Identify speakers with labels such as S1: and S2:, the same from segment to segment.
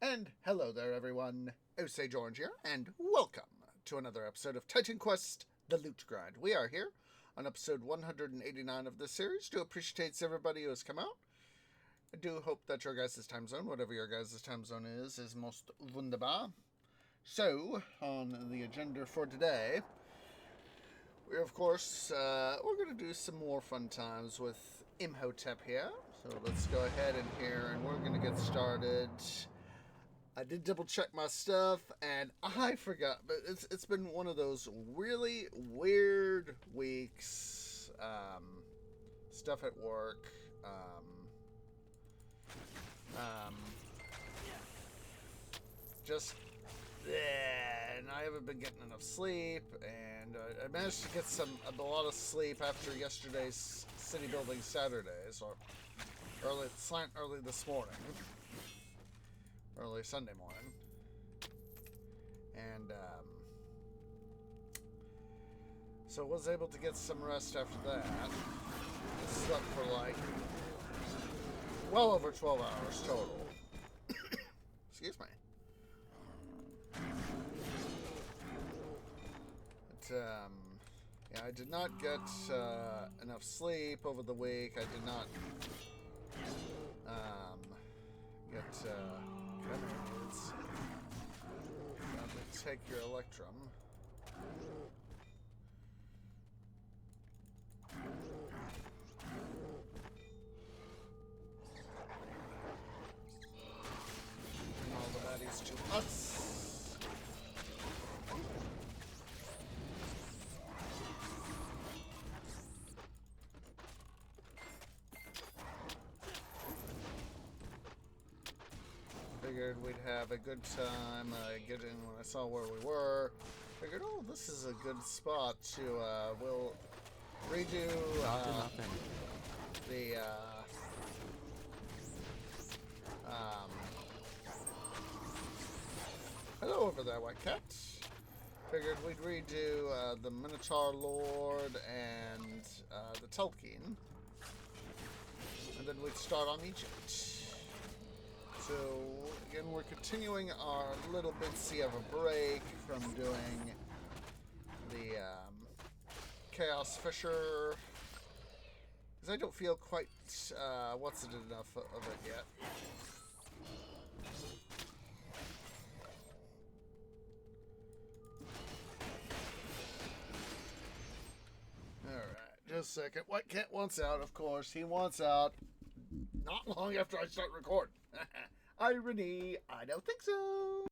S1: And hello there, everyone. Osage Orange here, and welcome to another episode of Titan Quest: The Loot Grind. We are here on episode 189 of this series. Do appreciate everybody who has come out. I do hope that your guys' time zone, whatever your guys' time zone is most wunderbar. So, on the agenda for today, we of course, we're going to do some more fun times with Imhotep here. So let's go ahead and we're going to get started. I did double check my stuff, and I forgot, but it's been one of those really weird weeks. Stuff at work. Just, and I haven't been getting enough sleep, and I managed to get a lot of sleep after yesterday's city building Saturday, so early this morning. Early Sunday morning. And, so was able to get some rest after that. I slept for like, well over 12 hours total. Excuse me. But, yeah, I did not get, enough sleep over the week. I did not, get, needs. Take your Electrum. And all the baddies to us. Figured we'd have a good time getting, when I saw where we were, figured, oh, this is a good spot to, we'll redo, the, hello over there, White Cat. Figured we'd redo, the Minotaur Lord and, the Telkine. And then we'd start on Egypt. So, again, we're continuing our little bitsy of a break from doing the Chaos Fisher, because I don't feel quite what's it enough of it yet. Alright, just a second. White Cat wants out, of course. He wants out not long after I start recording. Irony, I don't think so.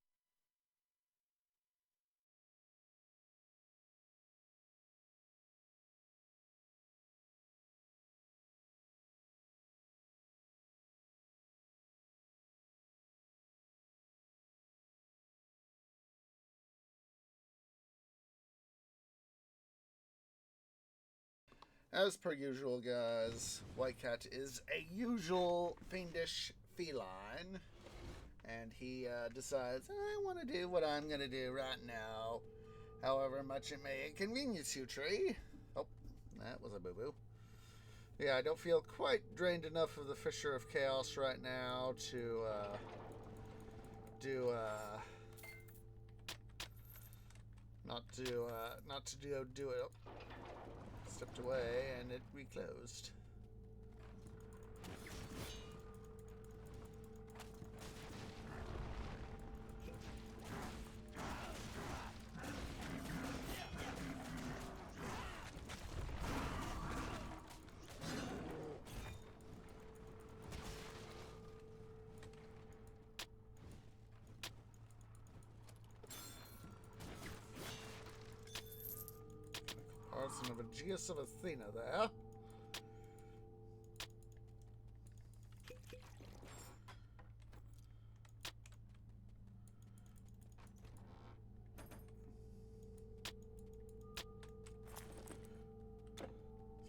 S1: As per usual, guys, White Cat is a usual fiendish feline. And he decides, I want to do what I'm going to do right now, however much it may inconvenience you, Tree. Oh, that was a boo-boo. Yeah, I don't feel quite drained enough of the Fisher of Chaos right now to do it. Stepped away and it reclosed. Arson of Aegeus of Athena there.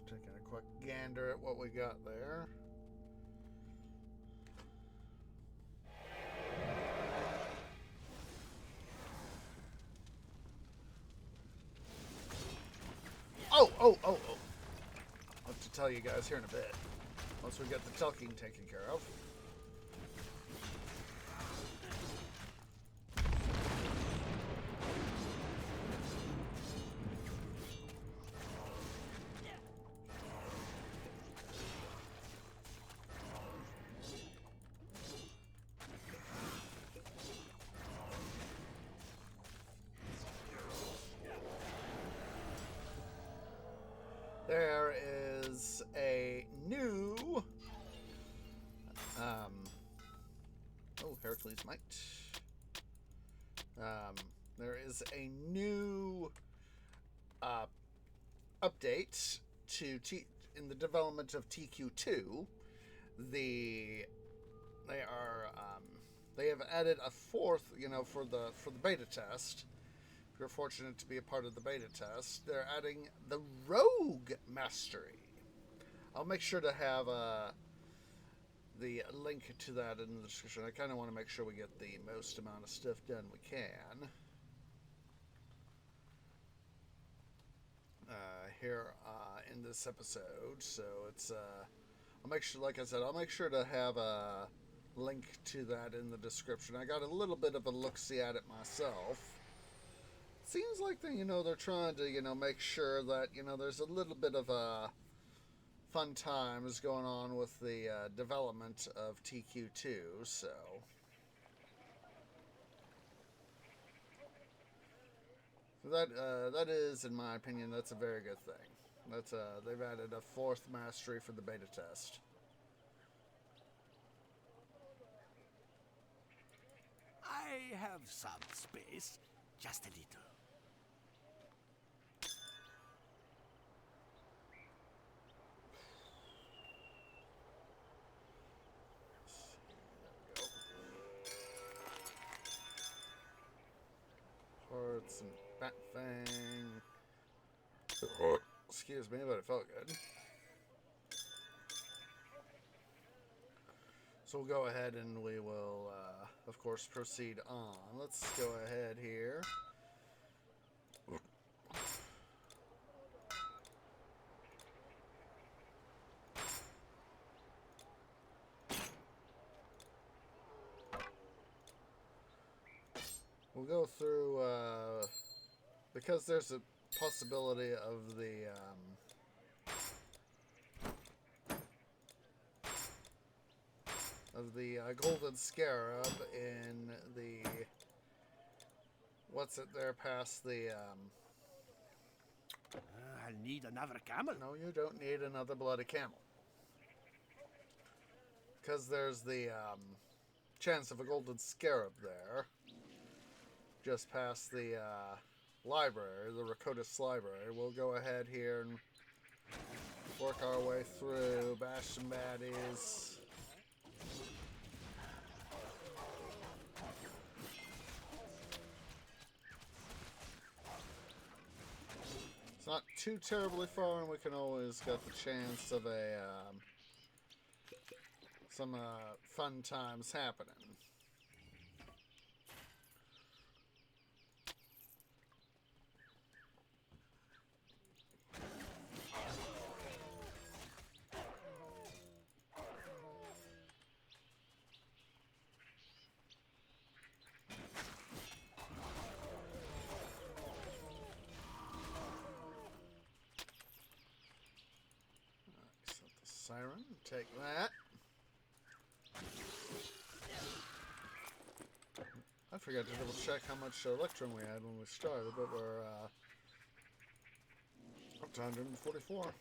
S1: Just taking a quick gander at what we got there. Oh. I'll have to tell you guys here in a bit. Once we get the Telkine taken care of. Heracles Might. There is a new update in the development of TQ2. They have added a fourth, for the beta test. If you're fortunate to be a part of the beta test, they're adding the Rogue Mastery. I'll make sure to have the link to that in the description. I kind of want to make sure we get the most amount of stuff done we can. Here in this episode, so it's I'll make sure, like I said, I'll make sure to have a link to that in the description. I got a little bit of a look-see at it myself. Seems like they're trying to make sure that there's a little bit of a fun times going on with the development of TQ2, so that is, in my opinion, that's a very good thing. That's they've added a fourth mastery for the beta test.
S2: I have some space, just a little.
S1: Hearts and Bat Fang. Excuse me, but it felt good. So we'll go ahead and we will, of course, proceed on. Let's go ahead here. We'll go through, because there's a possibility of the Golden Scarab in the, what's it there past the,
S2: I'll need another camel.
S1: no, you don't need another bloody camel. Because there's the chance of a Golden Scarab there, just past the library, the Rakotis library. We'll go ahead here and work our way through, bash some baddies. It's not too terribly far, and we can always get the chance of a some fun times happening. Siren, take that. I forgot to double check how much Electrum we had when we started, but we're up to 144.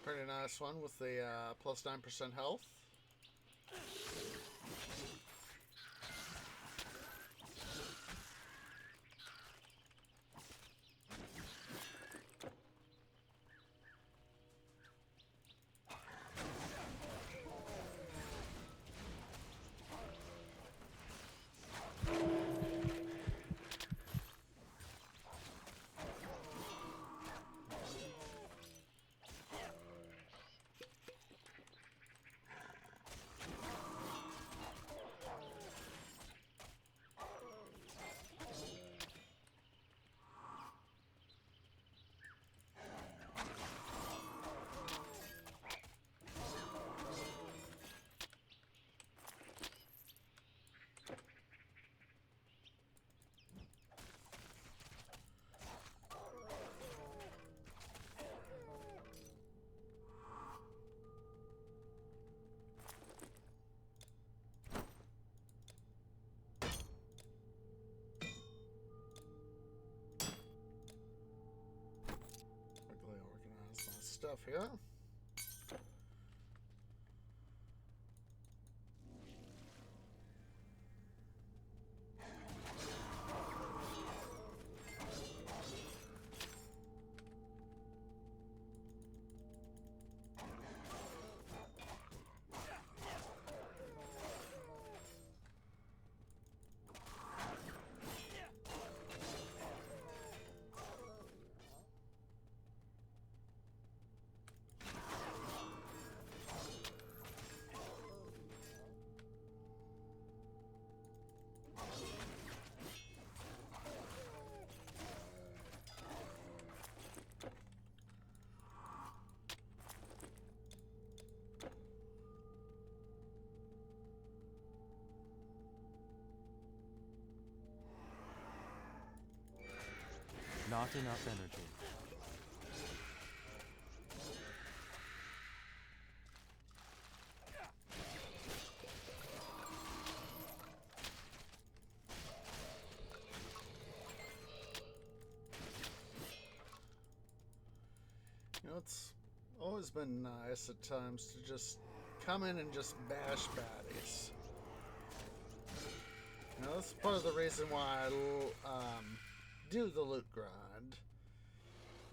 S1: Pretty nice one with the plus 9% health. stuff here.
S3: Not enough energy.
S1: You know, it's always been nice at times to just come in and just bash baddies. You know, that's part of the reason why I do the loot grind.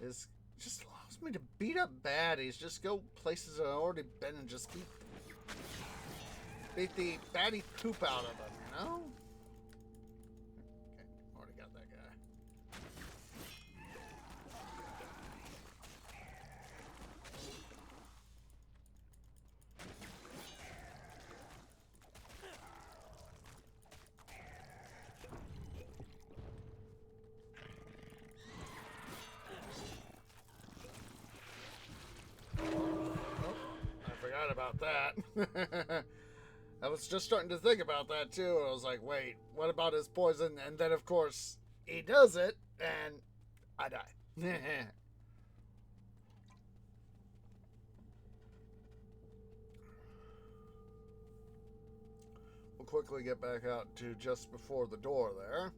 S1: Is just allows me to beat up baddies. Just go places I've already been and just beat the baddie poop out of them, you know? Okay, already got that guy. About that. I was just starting to think about that too. I was like, wait, what about his poison? And then, of course, he does it, and I die. We'll quickly get back out to just before the door there.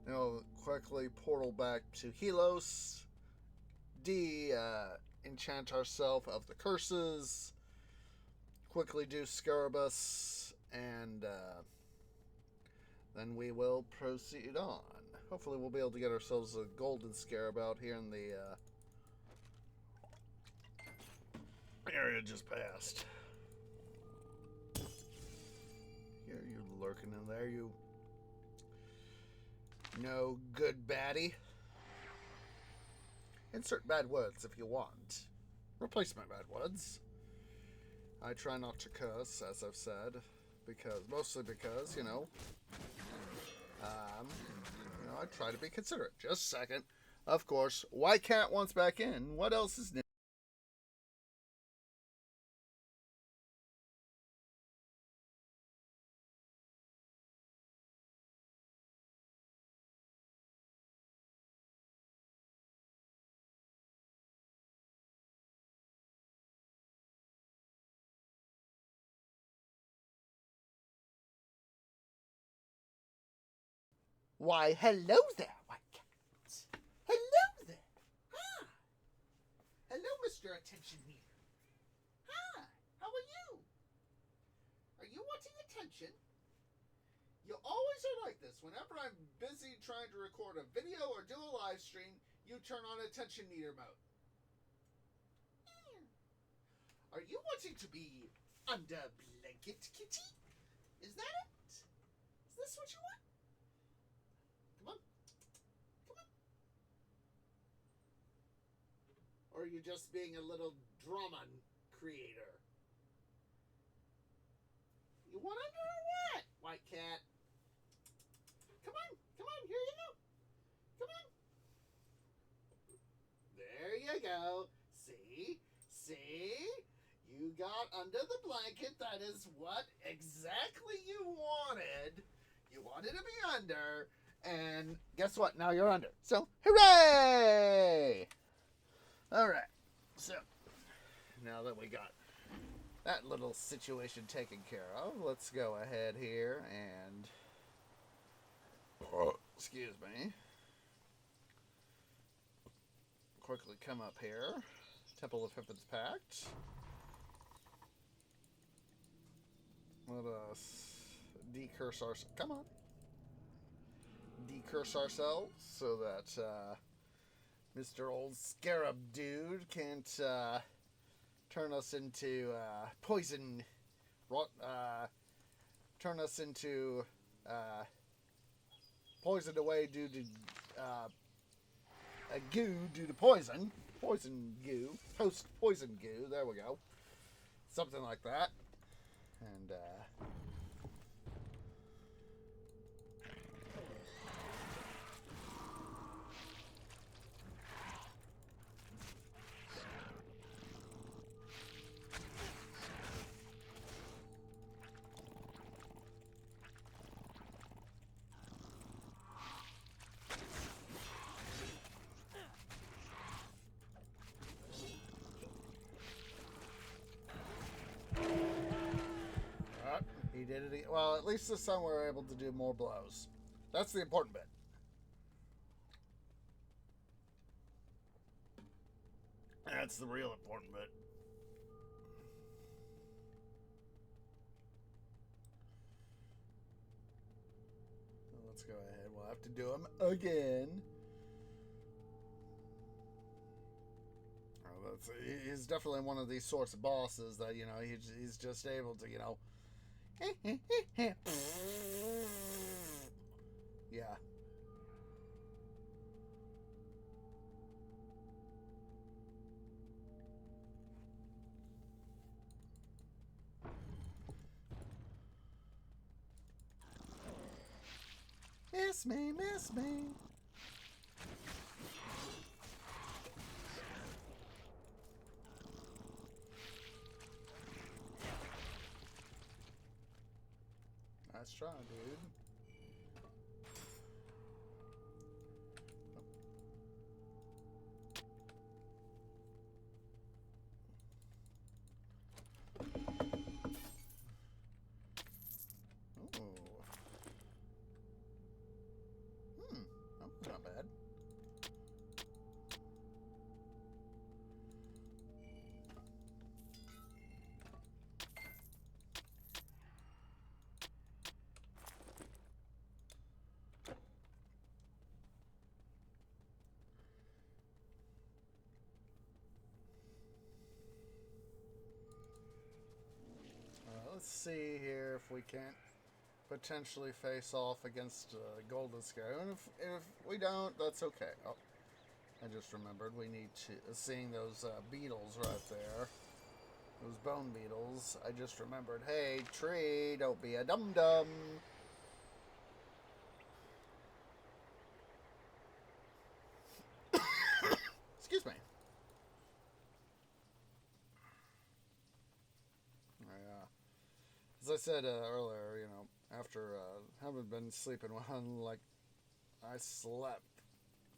S1: Then we'll quickly portal back to Helos. Enchant ourselves of the curses. Quickly do Scarabus, and then we will proceed on. Hopefully we'll be able to get ourselves a golden scarab out here in the area just passed. Here, you lurking in there, you no good baddie. Insert bad words if you want. Replacement bad words. I try not to curse, as I've said, mostly because, you know, I try to be considerate. Just a second. Of course, White Cat wants back in. What else is new? Why, hello there, White Cat. Hello there. Hi. Hello, Mr. Attention Meter. Hi. How are you? Are you wanting attention? You always are like this. Whenever I'm busy trying to record a video or do a live stream, you turn on attention meter mode. Are you wanting to be under blanket, kitty? Is that it? Is this what you want? Come on. Come on. Or are you just being a little drama creator? You want under or what, White Cat? Come on. Come on. Here you go. Come on. There you go. See? See? You got under the blanket. That is what exactly you wanted. You wanted to be under. And guess what? Now you're under. So, hooray! Alright. So, now that we got that little situation taken care of, let's go ahead here and... excuse me. Quickly come up here Temple of Heaven's Pact. Let us decurse ourselves. Come on. Decurse ourselves so that Mr. Old Scarab Dude can't turn us into poison. Turn us into poisoned away due to a goo due to poison. Poison goo. Post-poison goo. There we go. Something like that. And, he did it. Well, at least this time we were able to do more blows. That's the important bit. That's the real important bit. Let's go ahead. We'll have to do him again. He's definitely one of these sorts of bosses that, you know, he's just able to, you know, yeah. Miss me, miss me. Nice try, dude. That was not bad. Let's see here if we can't potentially face off against Golden Scare. And if we don't, that's okay. Oh, I just remembered we need to... seeing those beetles right there. Those bone beetles. I just remembered, hey, tree, don't be a dum-dum. Excuse me. As I said earlier, you know, after having been sleeping when, like, I slept,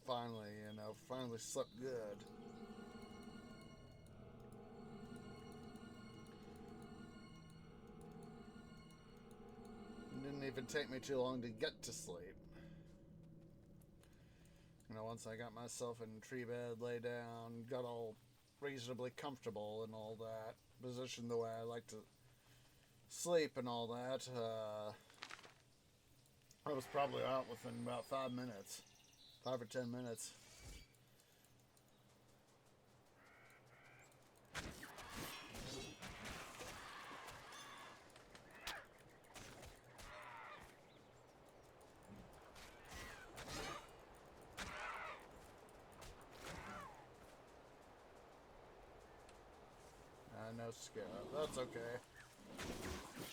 S1: finally, you know, finally slept good. It didn't even take me too long to get to sleep. You know, once I got myself in tree bed, lay down, got all reasonably comfortable and all that, positioned the way I like to sleep and all that, I was probably out within about 5 minutes. 5 or 10 minutes. No scare. That's okay.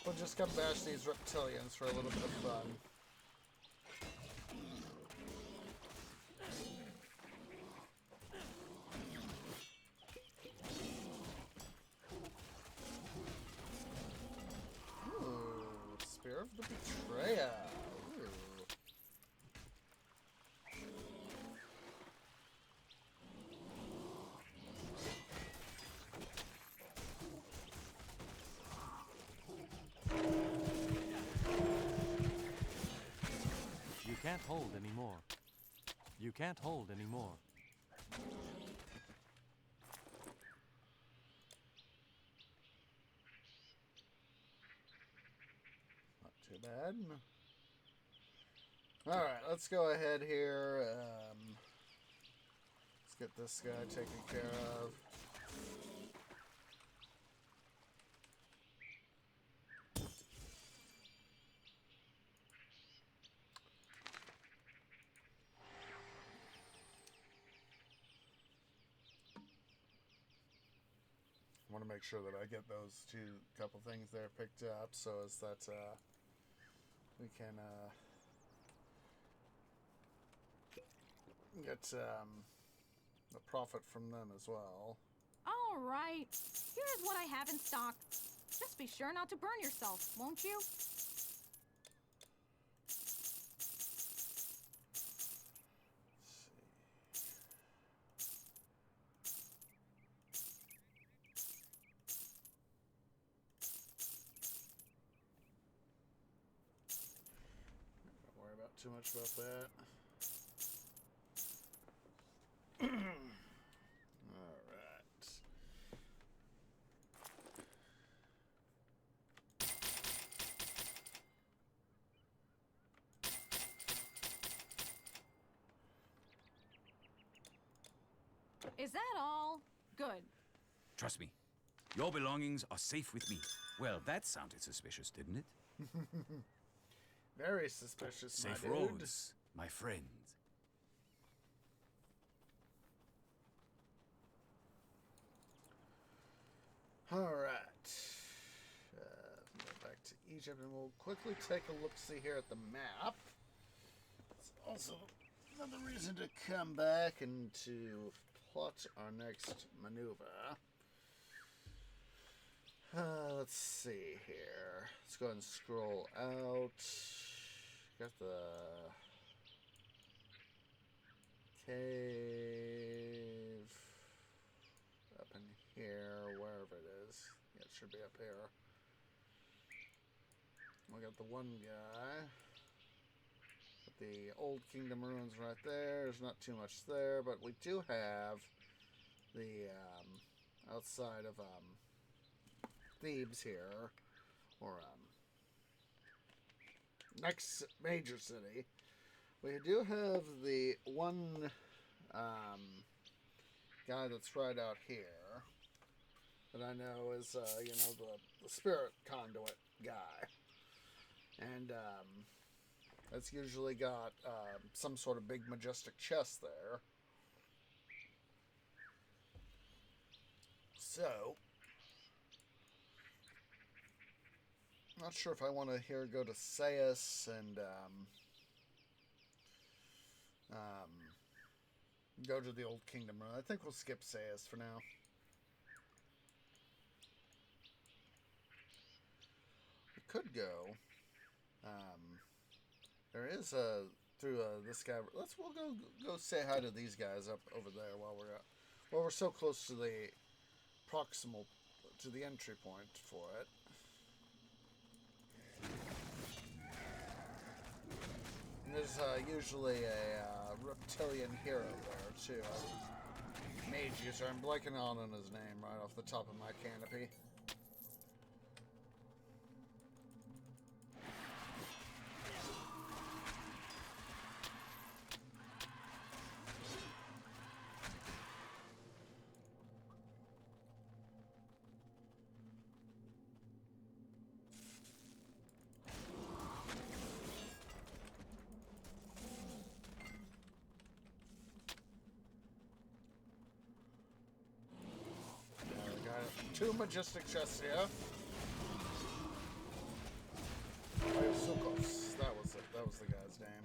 S1: We'll just come bash these reptilians for a little bit of fun. Ooh, Spear of the Betrayer. Ooh.
S2: You can't hold anymore. You can't hold anymore.
S1: bad. Alright, let's go ahead here. Let's get this guy taken care of. I want to make sure that I get those couple things there picked up so as that we can get the profit from them as well.
S3: All right. Here's what I have in stock. Just be sure not to burn yourself, won't you?
S1: Don't worry about too much about that.
S3: Is that all? Good.
S2: Trust me, your belongings are safe with me. Well, that sounded suspicious, didn't it?
S1: Very suspicious,
S2: Safe
S1: my dude.
S2: roads, my friend.
S1: All right. Go back to Egypt, and we'll quickly take a look-see here at the map. It's also another reason to come back and to plot our next maneuver. Let's see here. Let's go ahead and scroll out. Got the cave up in here, wherever it is. Yeah, it should be up here. We got the one guy. Got the Old Kingdom ruins right there. There's not too much there, but we do have the outside of Thebes here, or next major city. We do have the one guy that's right out here that I know is the spirit conduit guy, and it's usually got some sort of big majestic chest there. So not sure if I want to here go to Sais and go to the Old Kingdom run. I think we'll skip Sais for now. We could go. There is through this guy. We'll go say hi to these guys up over there while we're so close to the proximal to the entry point for it. And there's usually a reptilian hero there too. Mage user. I'm blanking on his name right off the top of my canopy. Two majestic chests here. Iosukos. That was it. That was the guy's name.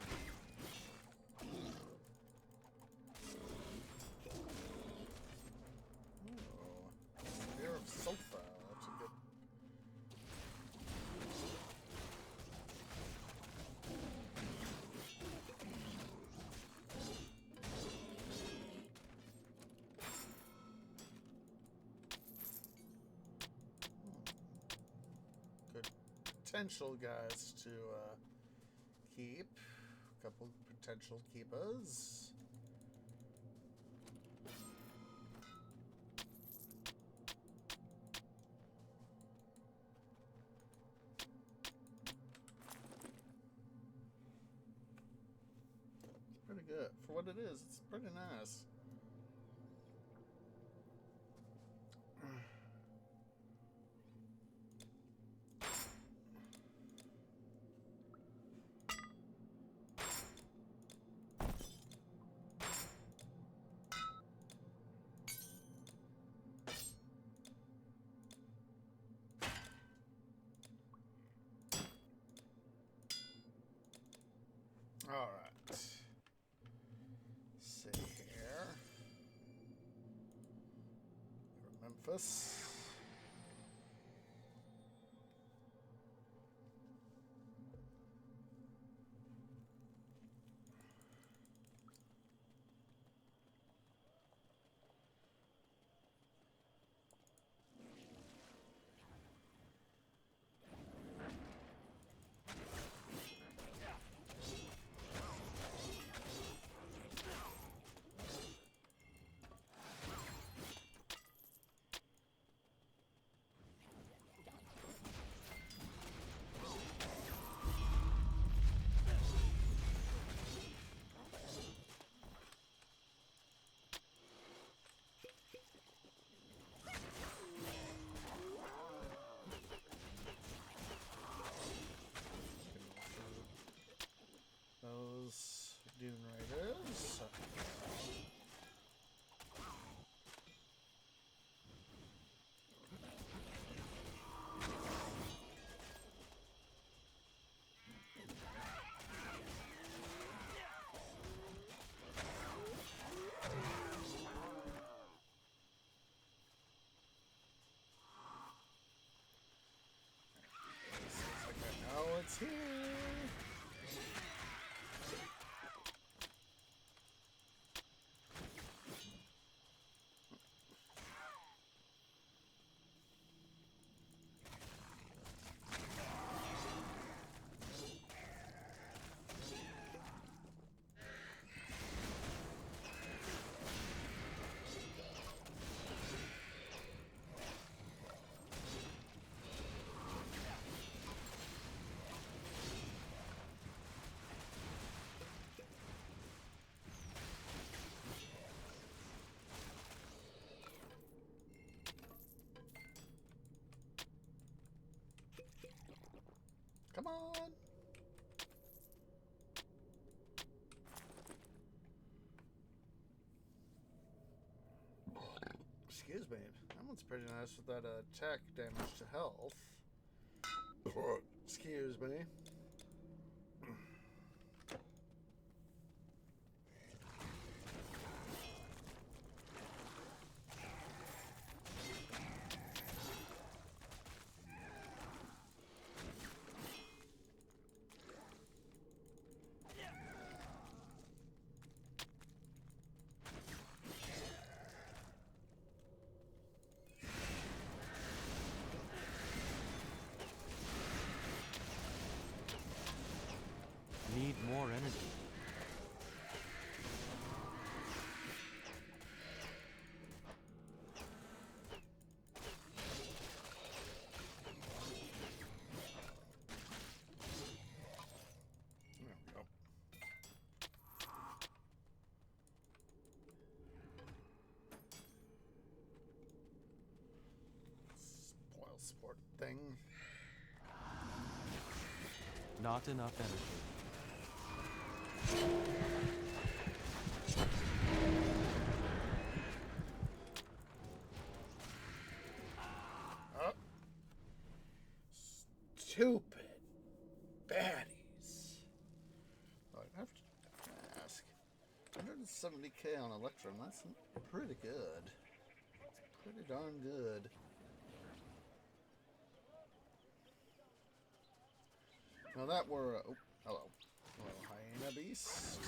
S1: Ooh. Spear of Sulfur. That's a good. Potential guys to keep. A couple potential keepers. good. For what it is, it's pretty nice. All right. See here. Memphis. Those Dune Raiders. Seems like I know it's here. Come on. Excuse me. That one's pretty nice with that attack damage to health. Excuse me.
S4: Need more energy.
S1: There we go. Spoil sport thing.
S4: Not enough energy.
S1: Oh. Stupid baddies. Oh, I have to ask. 170k on Electrum, that's pretty good. Pretty darn good. Now that were oh, hello. Hello, Hyena Beast.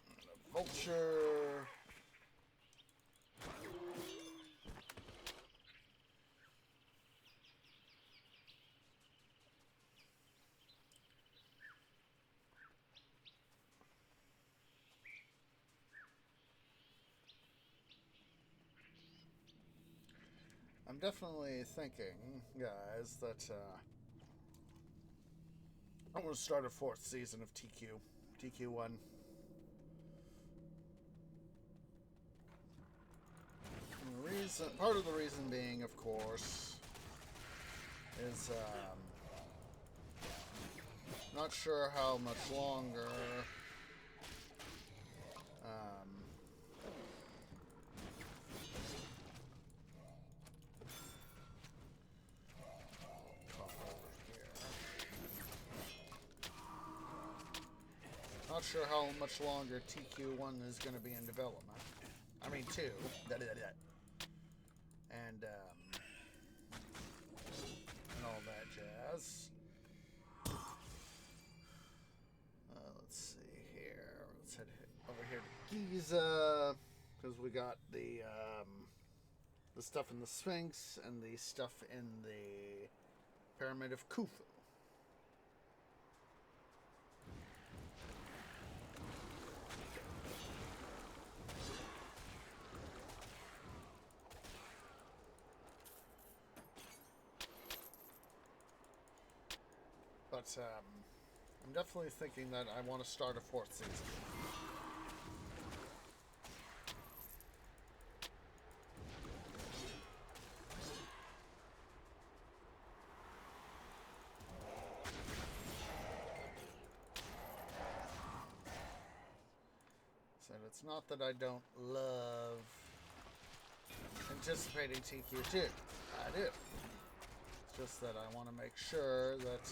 S1: And a Vulture. I'm definitely thinking, guys, that I'm going to start a 4th season of TQ1. Part of the reason being, of course, is not sure how much longer not sure how much longer TQ1 is going to be in development. I mean, 2. And all that jazz. Let's see here. Let's head over here to Giza, because we got the stuff in the Sphinx and the stuff in the Pyramid of Khufu. But I'm definitely thinking that I want to start a 4th season. So it's not that I don't love anticipating TQ2. I do. It's just that I want to make sure that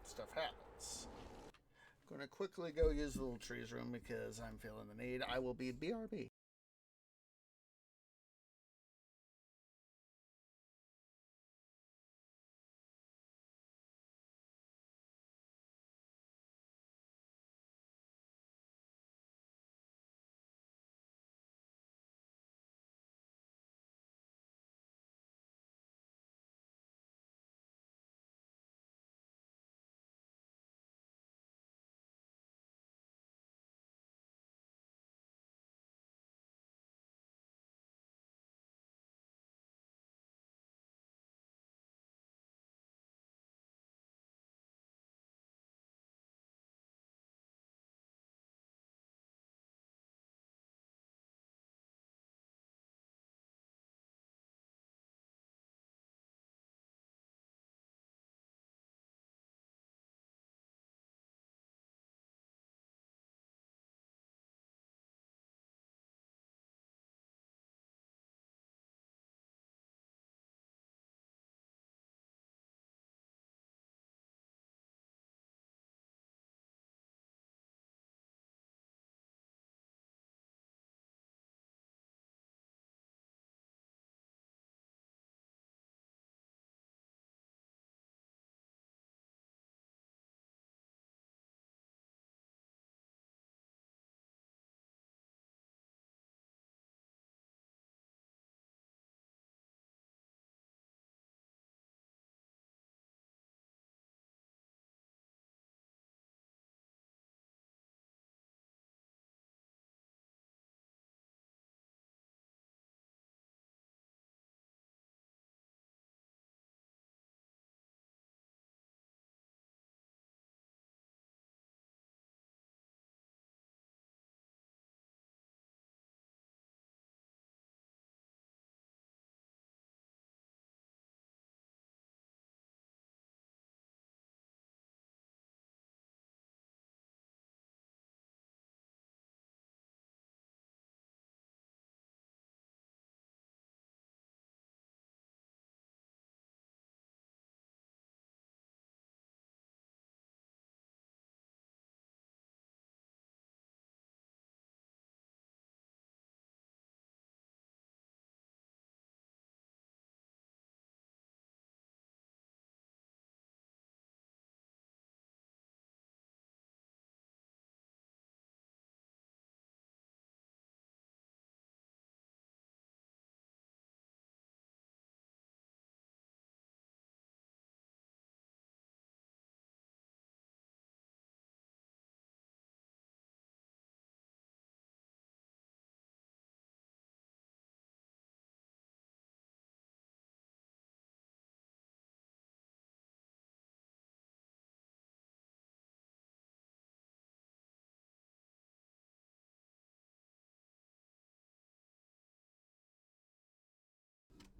S1: stuff happens. I'm going to quickly go use the little trees room because I'm feeling the need. I will be BRB.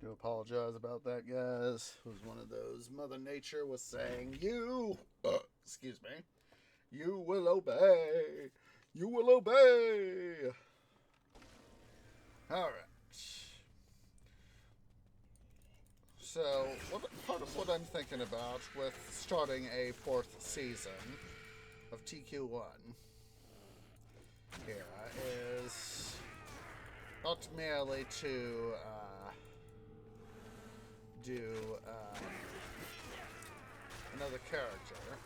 S1: Do apologize about that, guys. It was one of those. Mother Nature was saying, excuse me, you will obey. You will obey. All right. So, part of what I'm thinking about with starting a 4th season of TQ1 here is not merely to do another character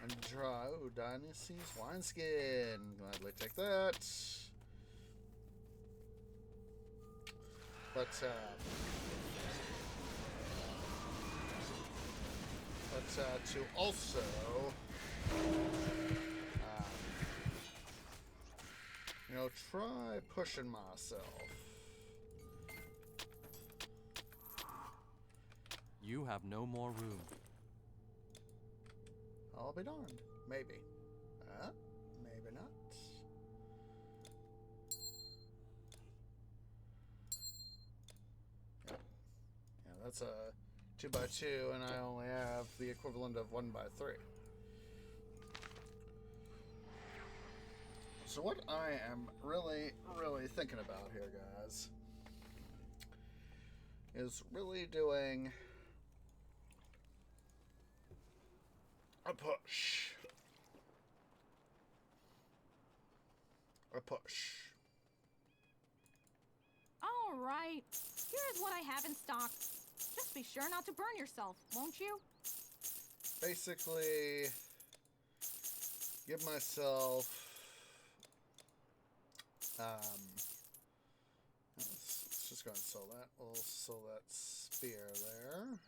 S1: and draw Dynasties Wineskin. Gladly take that. But to also try pushing myself.
S4: You have no more room.
S1: I'll be darned. Maybe. Maybe not. Yeah, that's a 2x2, and I only have the equivalent of 1x3. So what I am really, really thinking about here, guys, is really doing a push. A push.
S3: All right. Here's what I have in stock. Just be sure not to burn yourself, won't you?
S1: Basically, give myself let's just go and sell that. We'll sell that spear there.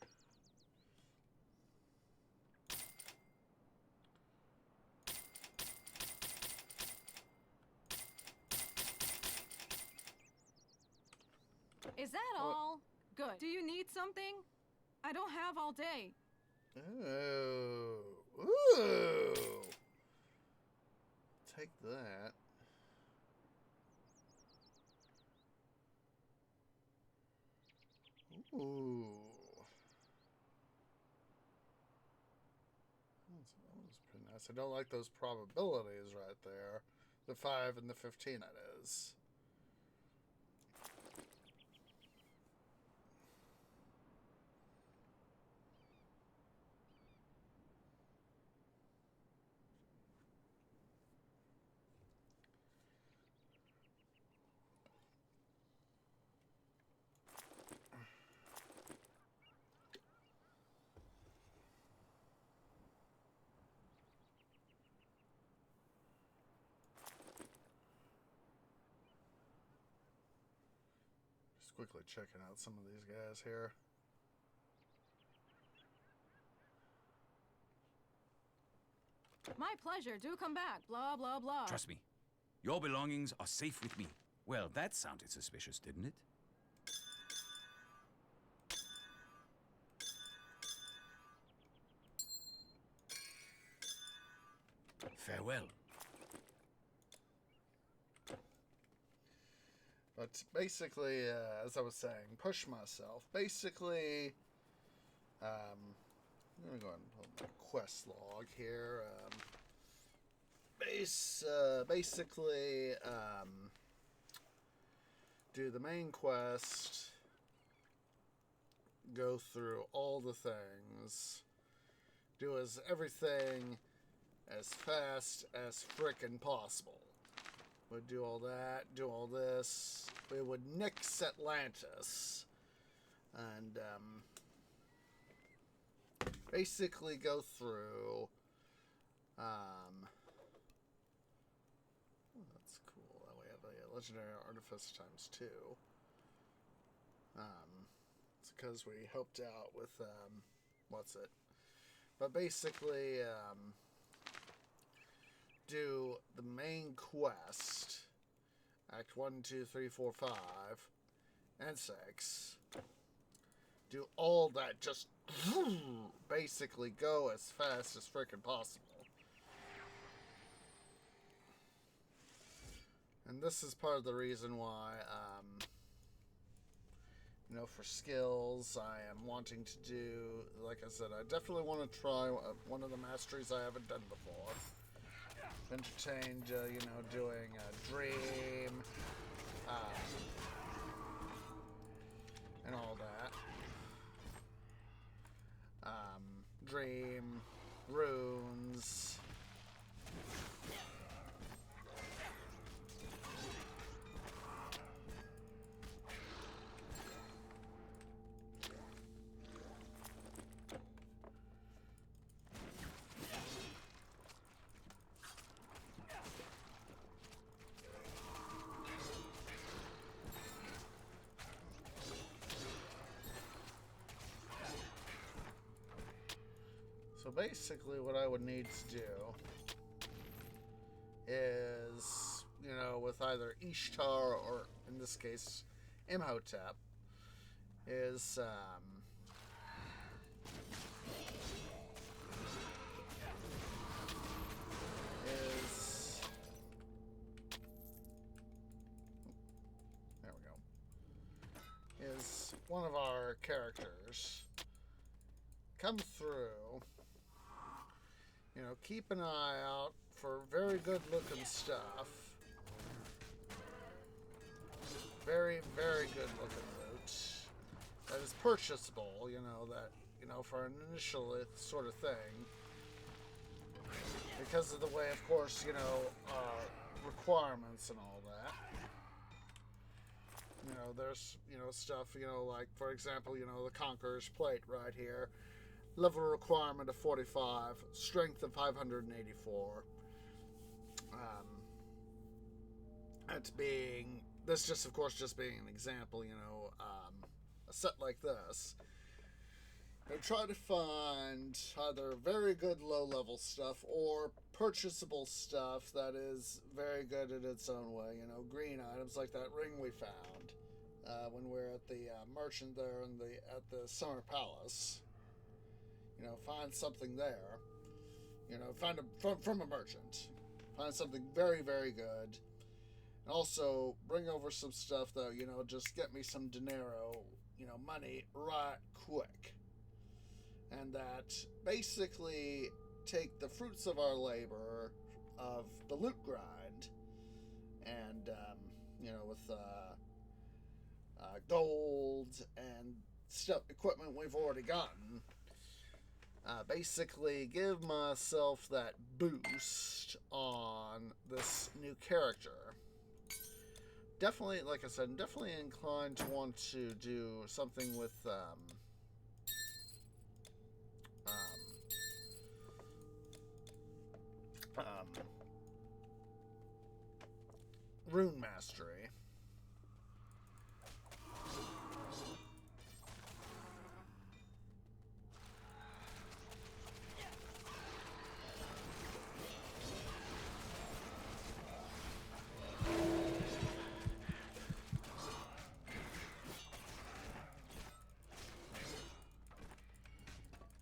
S3: Is that all? Good. Do you need something? I don't have all day.
S1: Ooh. Ooh. Take that. Ooh. That was pretty nice. I don't like those probabilities right there. The 5 and the 15, that is. Quickly checking out some of these guys here.
S3: My pleasure. Do come back. Blah, blah, blah.
S2: Trust me. Your belongings are safe with me. Well, that sounded suspicious, didn't it? Farewell.
S1: But basically, as I was saying, push myself. Basically, I'm going to go ahead and pull my quest log here. Basically, do the main quest, go through all the things, do everything as fast as frickin' possible. Would do all that, do all this. We would nix Atlantis. And, basically go through, oh, that's cool. That way I have a legendary artifice ×2. It's because we helped out with, what's it? But basically, do the main quest, Act 1, 2, 3, 4, 5, and 6. Do all that, just basically go as fast as freaking possible. And this is part of the reason why You know, for skills, I am wanting to do, like I said, I definitely want to try one of the masteries I haven't done before. Entertained, you know, doing Dream, and all that. Dream, Runes. So basically what I would need to do is, you know, with either Ishtar or, in this case, Imhotep, is, there we go, is one of our characters come through. You know, keep an eye out for very good looking stuff. Very, very good looking loot that is purchasable, you know, that, you know, for an initial sort of thing. Because of the way, of course, you know, requirements and all that. You know, there's, you know, stuff, you know, like, for example, you know, the Conqueror's Plate right here. Level requirement of 45, strength of 584. That's being, this just, of course, just being an example, you know, a set like this. I try to find either very good low-level stuff or purchasable stuff that is very good in its own way. You know, green items like that ring we found when we were at the merchant there at the Summer Palace. You know, find something there. You know, find from a merchant. Find something very, very good. And also bring over some stuff that, you know, just get me some dinero, you know, money right quick. And that basically take the fruits of our labor of the loot grind and, you know, with gold and stuff, equipment we've already gotten, basically give myself that boost on this new character. Definitely, like I said, I'm definitely inclined to want to do something with rune mastery.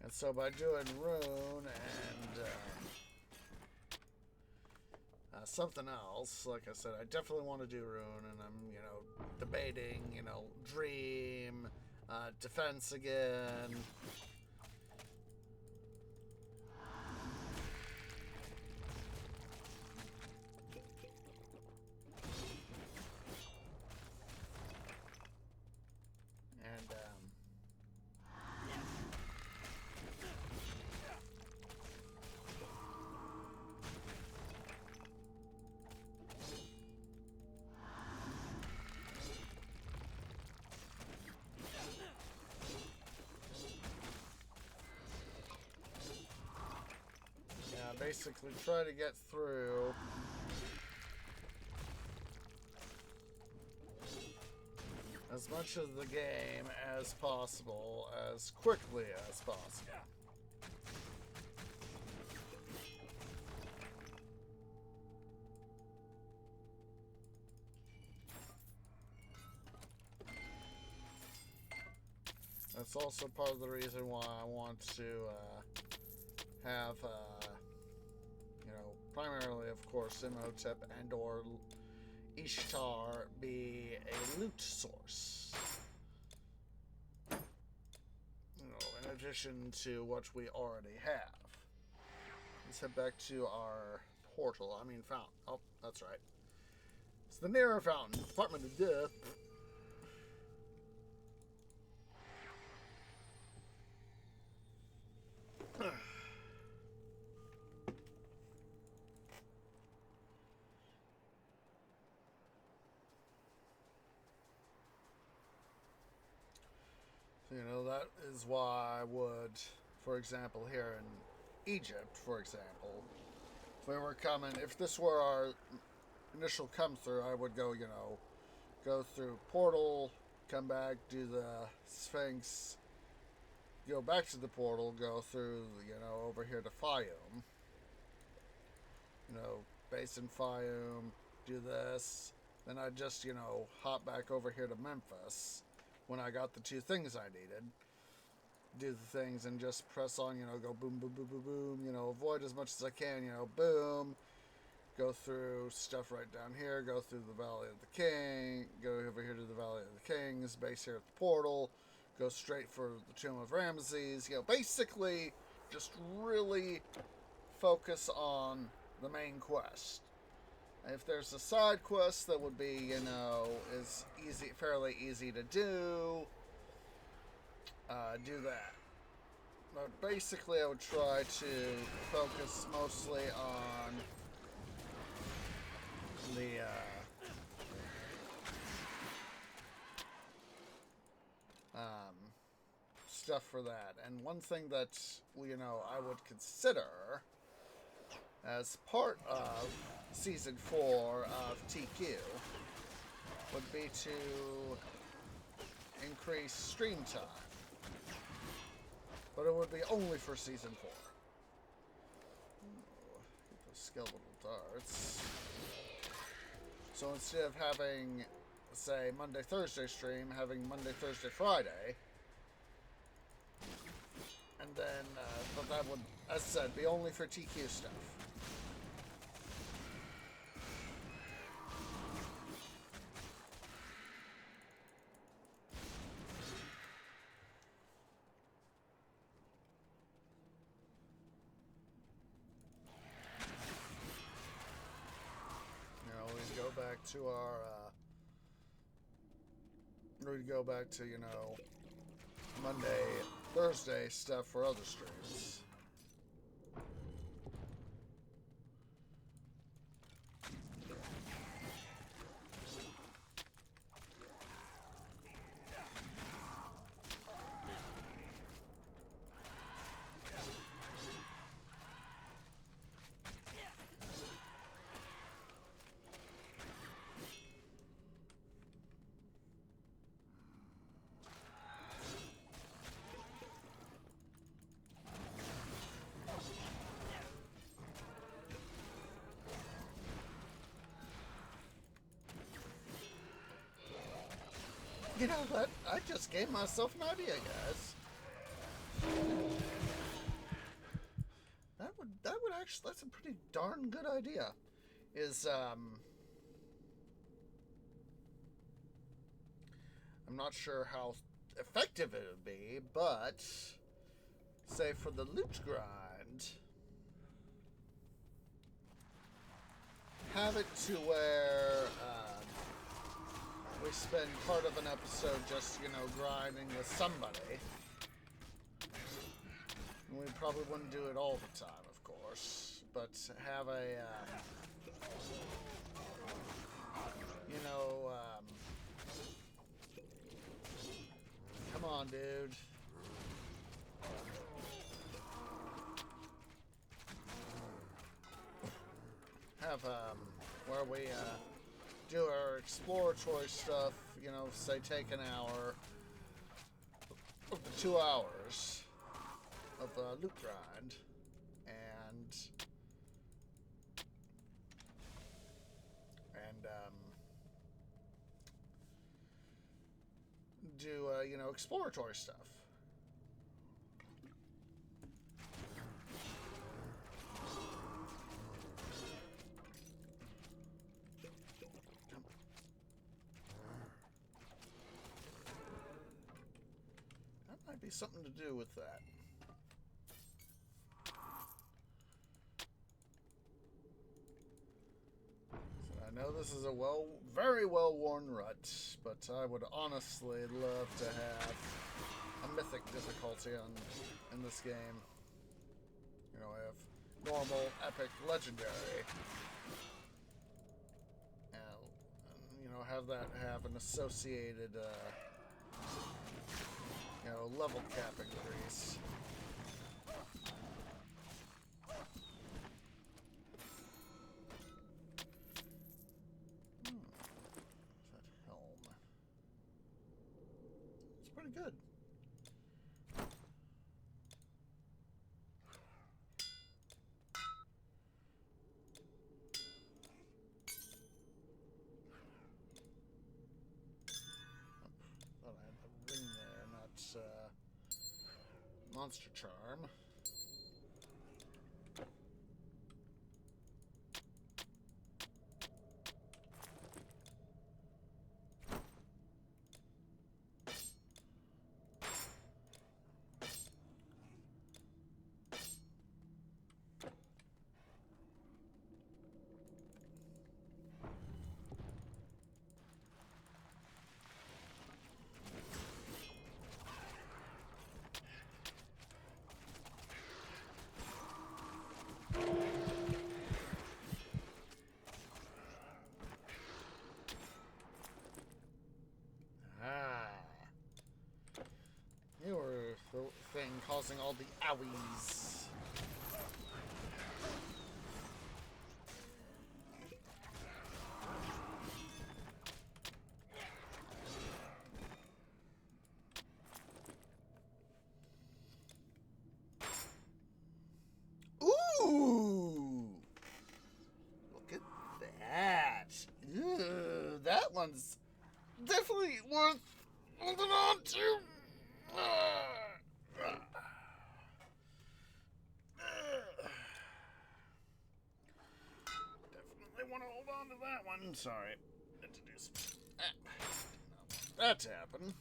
S1: And so by doing rune and something else, like I said, I definitely want to do rune, and I'm, you know, debating, you know, dream, defense again. And, basically try to get through as much of the game as possible, as quickly as possible. That's also part of the reason why I want to have, you know, primarily, of course, Imhotep and or Ishtar be a loot source. addition to what we already have. Let's head back to our portal. I mean, fountain. Oh, that's right. It's the Nera Fountain, Department of Death. You know, that is why I would, for example, here in Egypt, for example, if we were coming, if this were our initial come through, I would go, you know, go through portal, come back, do the Sphinx, go back to the portal, go through, you know, over here to Fayum, you know, Basin Fayum, do this, then I'd just, you know, hop back over here to Memphis when I got the two things I needed, do the things and just press on, you know, go boom, boom, boom, boom, boom, you know, avoid as much as I can, you know, boom, go through stuff right down here, go through the Valley of the King, go over here to the Valley of the Kings, base here at the portal, go straight for the Tomb of Ramses, you know, basically just really focus on the main quest. If there's a side quest that would be, you know, is easy, fairly easy to do that. But basically I would try to focus mostly on the stuff for that. And one thing that, you know, I would consider as part of Season 4 of TQ would be to increase stream time. But it would be only for Season 4. Skeletal darts. So instead of having, say, Monday, Thursday stream, having Monday, Thursday, Friday. And then, but that would, as I said, be only for TQ stuff. Back to our, we'd go back to, you know, Monday, Thursday stuff for other streams. You know what? I just gave myself an idea, guys. That would actually, that's a pretty darn good idea. I'm not sure how effective it would be, but say for the loot grind, have it to where we spend part of an episode just, you know, grinding with somebody. We probably wouldn't do it all the time, of course, but have a, you know, come on, dude. Have, where we, do our exploratory stuff, you know, say take an hour of the 2 hours of loot grind, and do, you know, exploratory stuff. be something to do with that. So I know this is a very well-worn rut, but I would honestly love to have a mythic difficulty in this game. You know, I have normal, epic, legendary. And you know, have that have an associated, you know, level cap increase. What's that helm? It's pretty good. Thought I had the ring there, not monster charm. You were the thing causing all the owies. Ooh! Look at that. Ew, that one's definitely worth holding on to. Definitely want to hold on to that one. Sorry. Introduce. That's happened.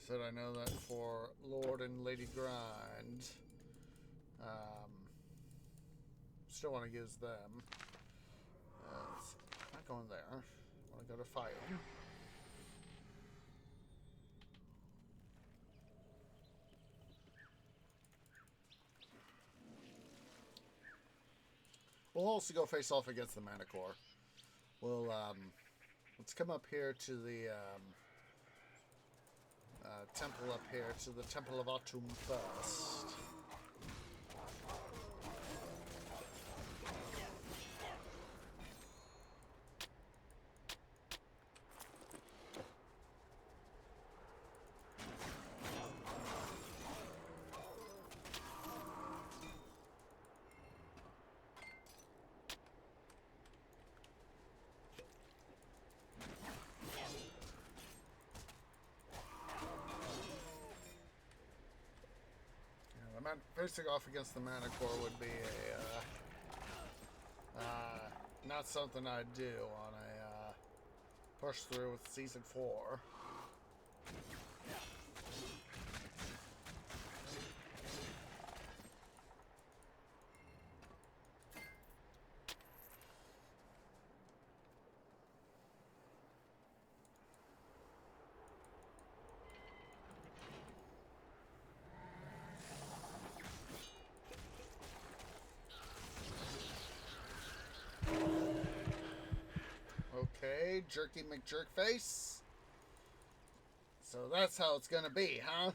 S1: Said I know that for Lord and Lady Grind. Still want to use them. Not going there. I want to go to Fire. We'll also go face off against the Manticore. We'll let's come up here to the temple up here, to the Temple of Autumn first. Facing off against the Manticore would be a not something I'd do on a push through with Season 4. Okay, Jerky McJerkface. So that's how it's gonna be, huh?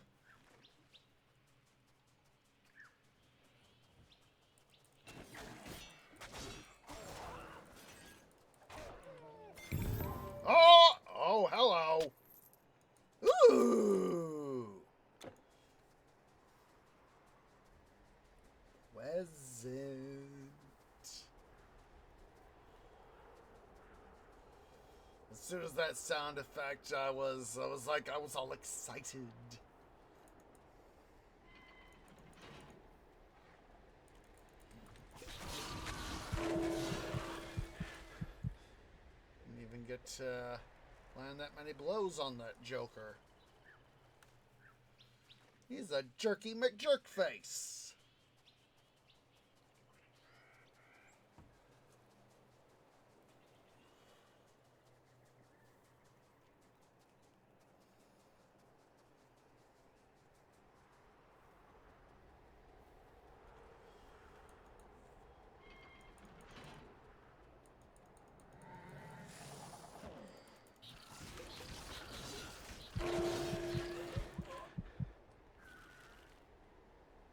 S1: pleasant. As soon as that sound effect, I was all excited. Didn't even get to land that many blows on that Joker. He's a jerky McJerkface.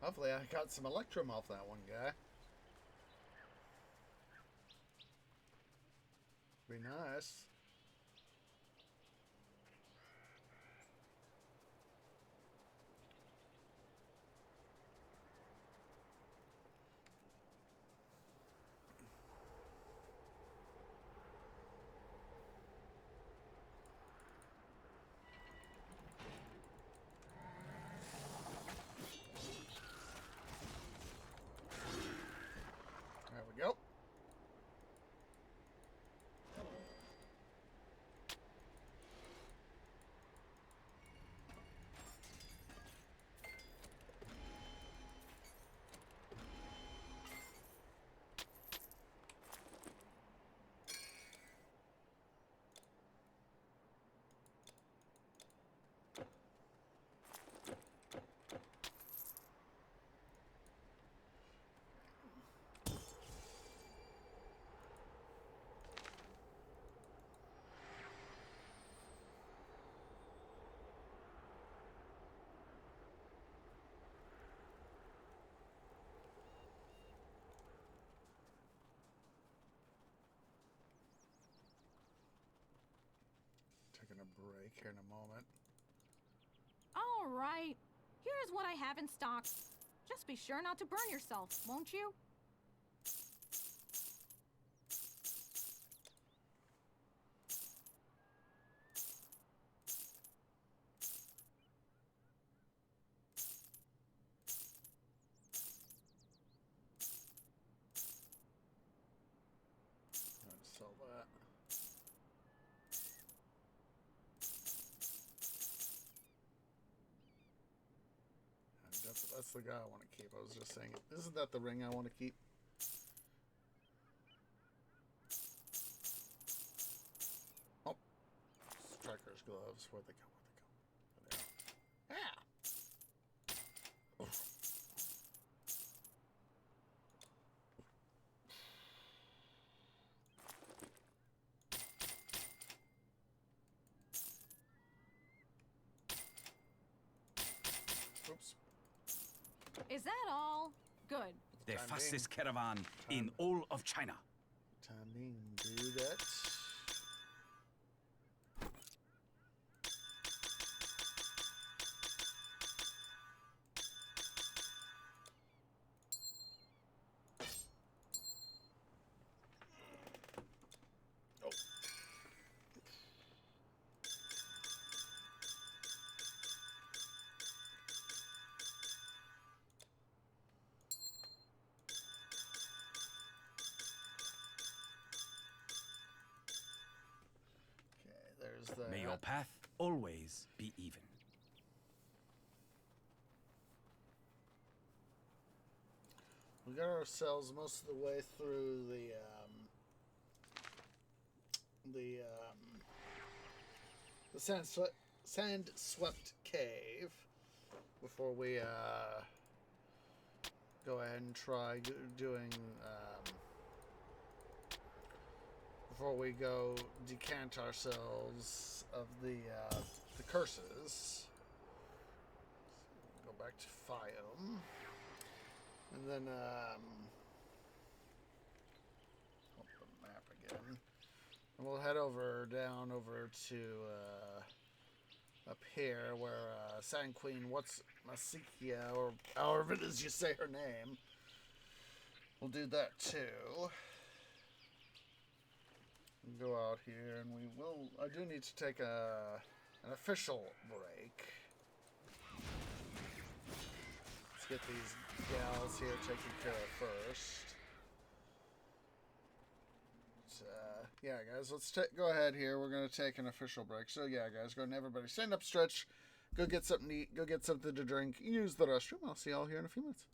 S1: Hopefully I got some Electrum off that one guy. Be nice. There we go. Taking a break here in a moment.
S3: All right. Here's what I have in stock. Just be sure not to burn yourself, won't you?
S1: Let's sell that. That's the guy I want to keep. I was just saying, isn't that the ring I want to keep? Oh, Striker's gloves. Where'd they go? Where'd they go? There they are. Ah! Oof. Oops.
S3: Is that all? Good.
S2: The
S1: Time
S2: fastest caravan in all of China.
S1: Time being, do that. Oh. Okay, there's that.
S2: May your path always be even.
S1: We got ourselves most of the way through the sand swept cave before we go ahead and try doing before we go decant ourselves of the curses. Go back to Fium. And then, open the map again. And we'll head down over to, up here where, Sand Queen, what's Masikia, or however it is you say her name, We'll do that too. Go out here, and we will. I do need to take an official break. Let's get these gals here taken care of first. Yeah, guys, let's go ahead here. We're going to take an official break. So, yeah, guys, go ahead and everybody stand up, stretch, go get something to eat, go get something to drink, use the restroom. I'll see y'all here in a few minutes.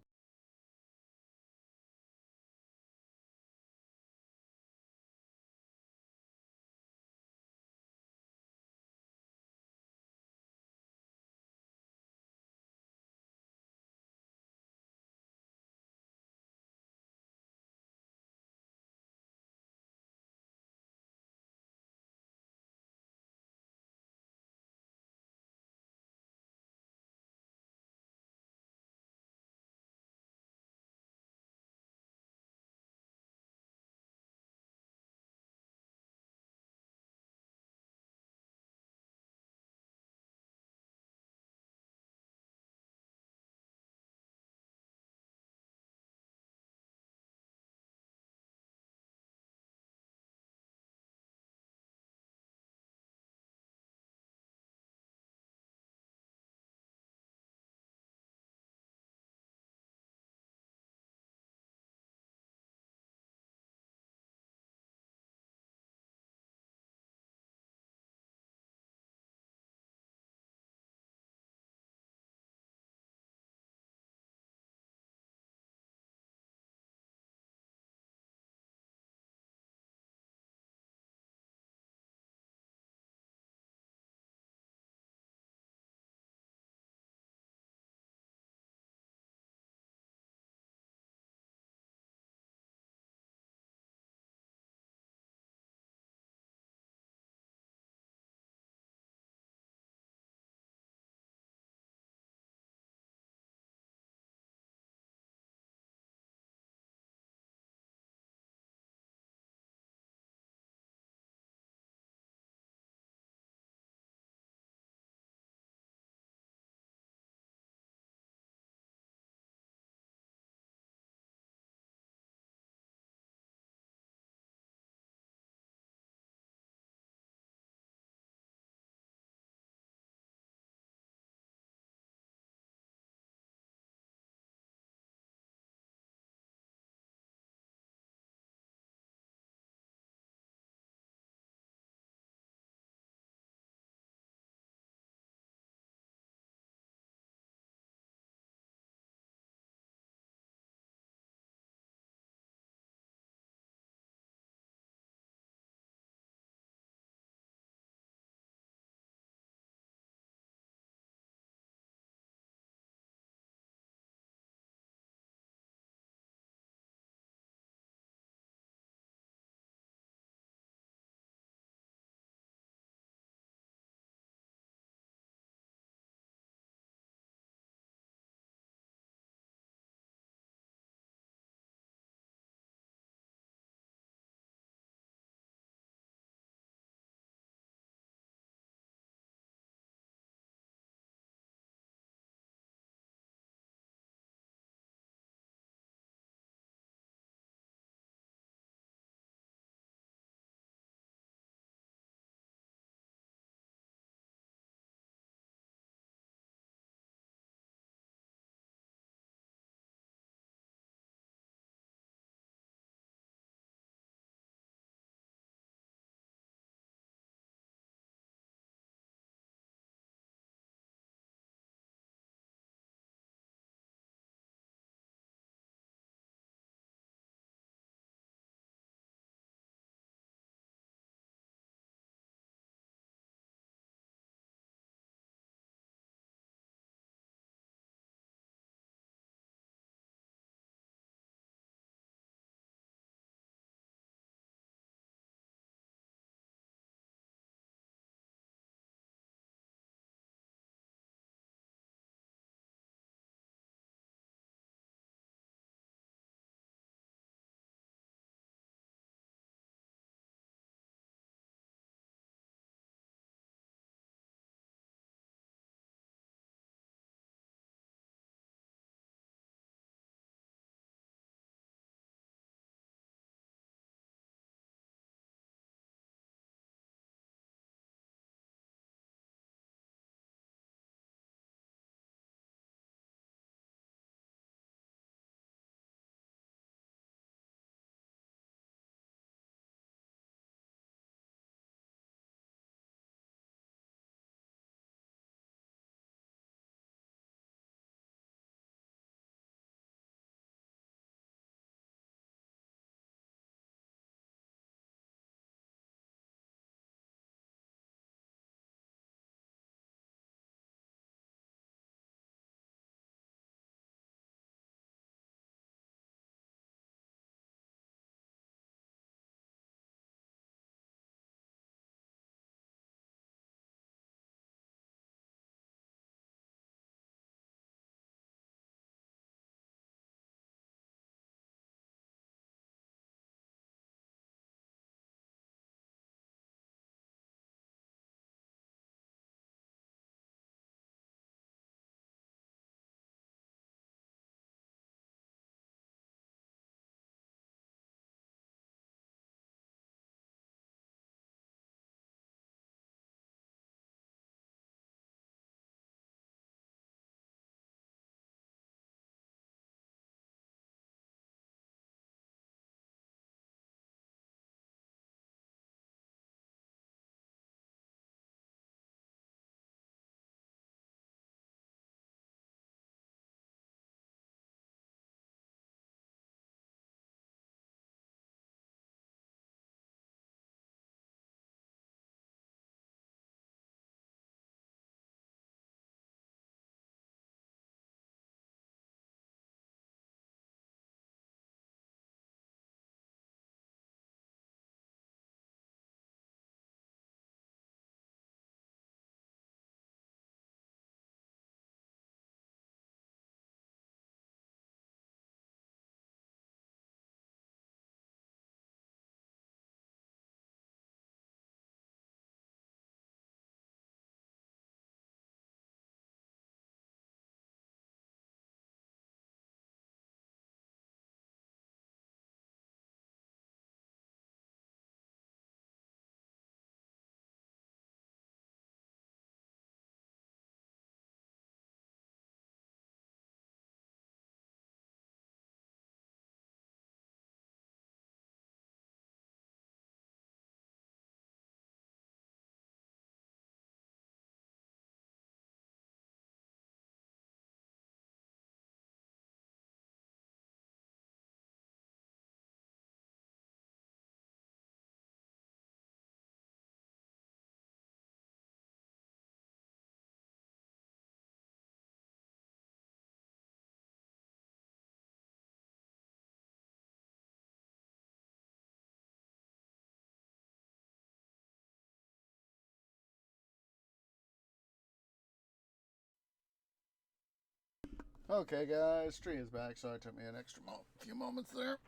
S1: Okay, guys, stream is back. Sorry, it took me an extra few moments there.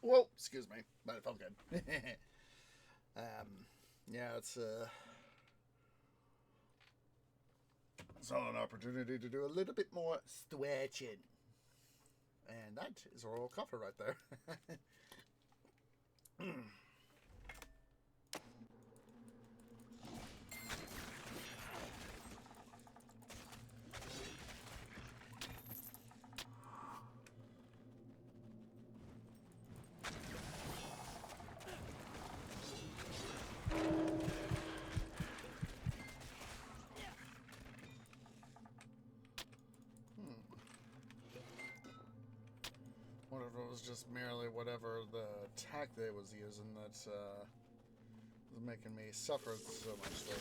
S1: Whoa, excuse me, but it felt good. Yeah, it's saw an opportunity to do a little bit more stretching, and that is a royal coffee right there. What if it was just merely whatever the attack they was using that was making me suffer so much there.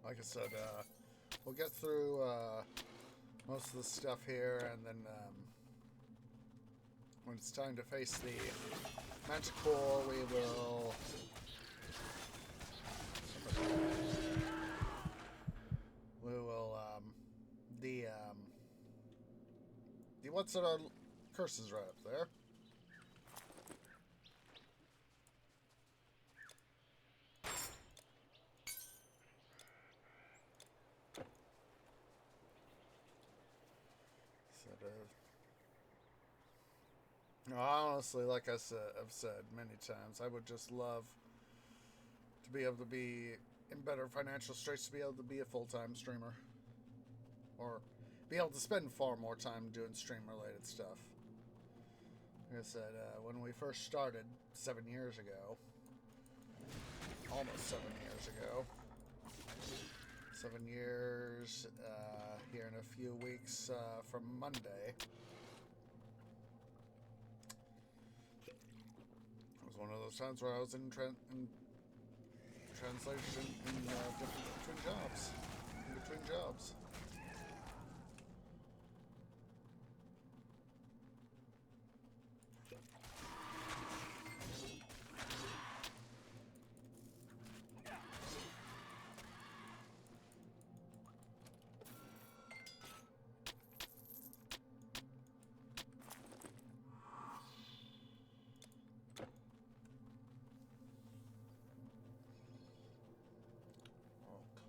S1: Like I said, we'll get through most of the stuff here, and then when it's time to face the Manticore, we will... the what's that? Our curses right up there. Honestly, like I've said many times, I would just love to be able to be in better financial straits, to be able to be a full-time streamer, or be able to spend far more time doing stream-related stuff. Like I said, when we first started 7 years ago, almost 7 years ago, 7 years here in a few weeks from Monday. One of those times where I was in translation in between jobs.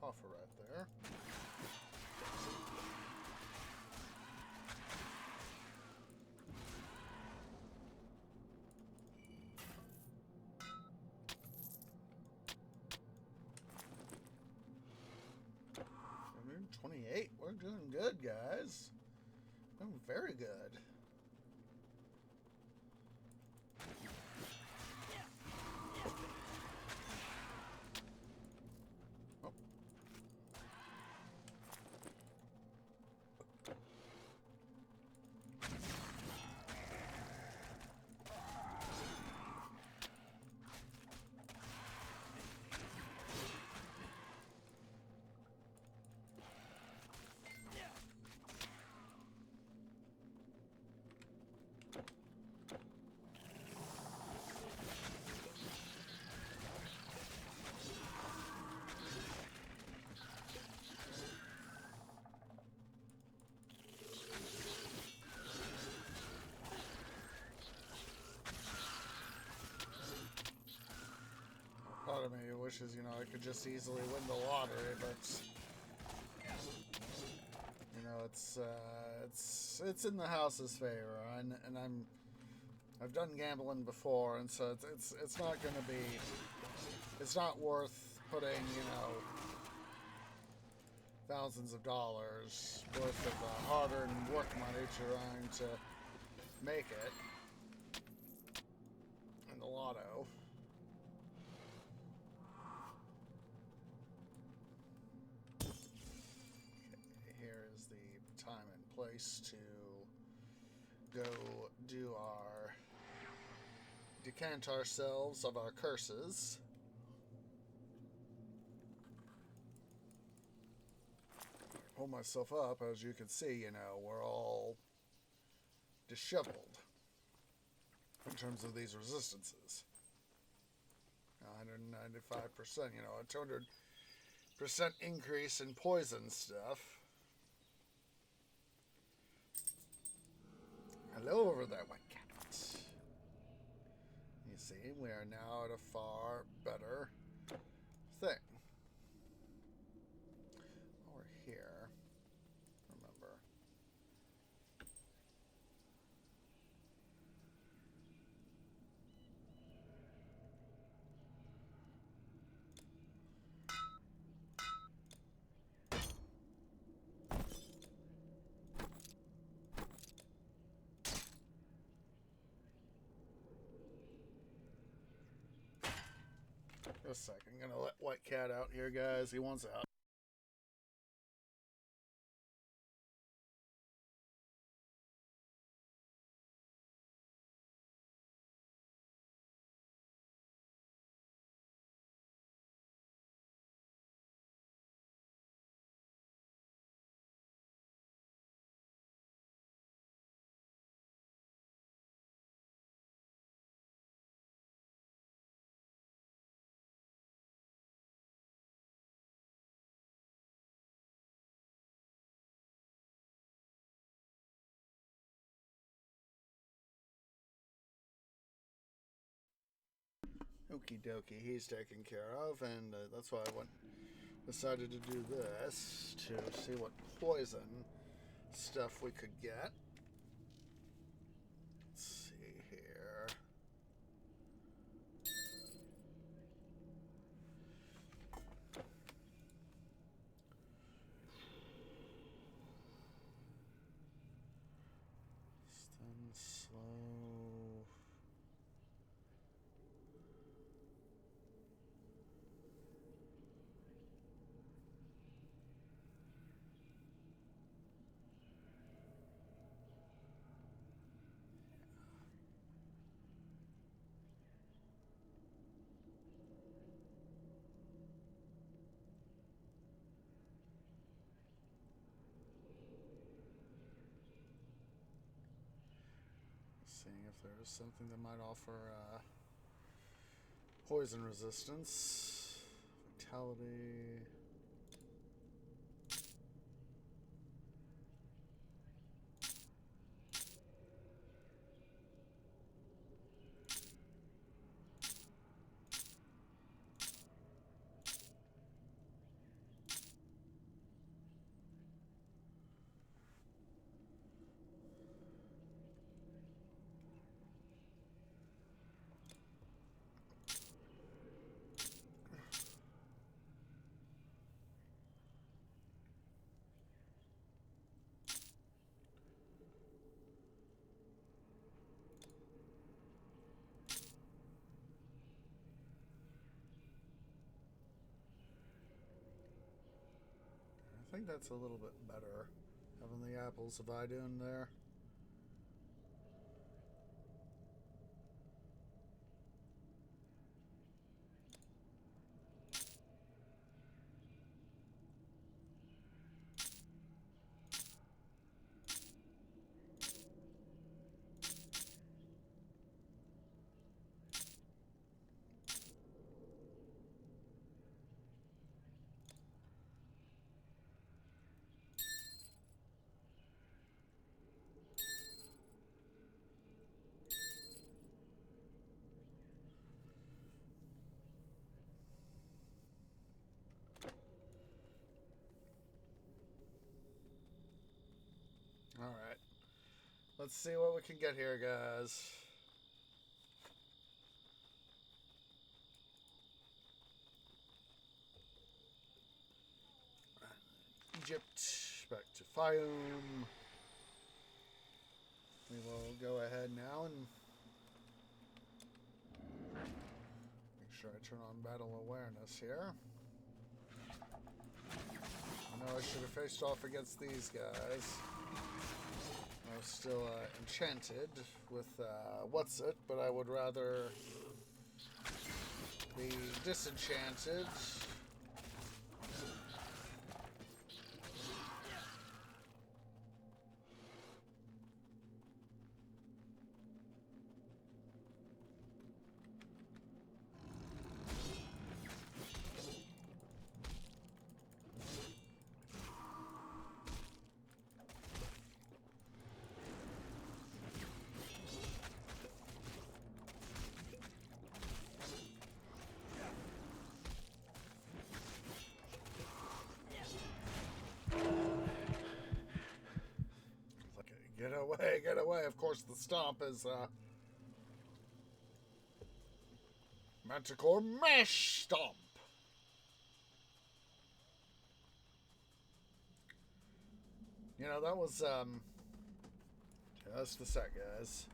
S1: Coffer right there. $128. We're doing good, guys. Doing very good. Part of me wishes, I could just easily win the lottery, but it's in the house's favor, and I've done gambling before, and so it's not going to be, it's not worth putting thousands of dollars worth of hard-earned work money trying to make it in the lotto. Time and place to go do our decant ourselves of our curses. hold myself up, as you can see, you know, we're all disheveled in terms of these resistances. 195%, you know, a 200% increase in poison stuff. Hello over there, White Cat. You see, we are now at a far better thing. Over here, remember. Just a second, I'm gonna let White Cat out here, guys. He wants out. Okie dokie, he's taken care of, and that's why I decided to do this, to see what poison stuff we could get. Let's see here. Stun slow. Seeing if there's something that might offer poison resistance, vitality. I think that's a little bit better, having the apples of Idun there. Alright. Let's see what we can get here, guys. Egypt, back to Fayum. We will go ahead now and make sure I turn on battle awareness here. I know I should have faced off against these guys. I was still enchanted with what's it, but I would rather be disenchanted away, get away. Of course, the stomp is Manticore Mesh Stomp. You know, that was just a sec, guys.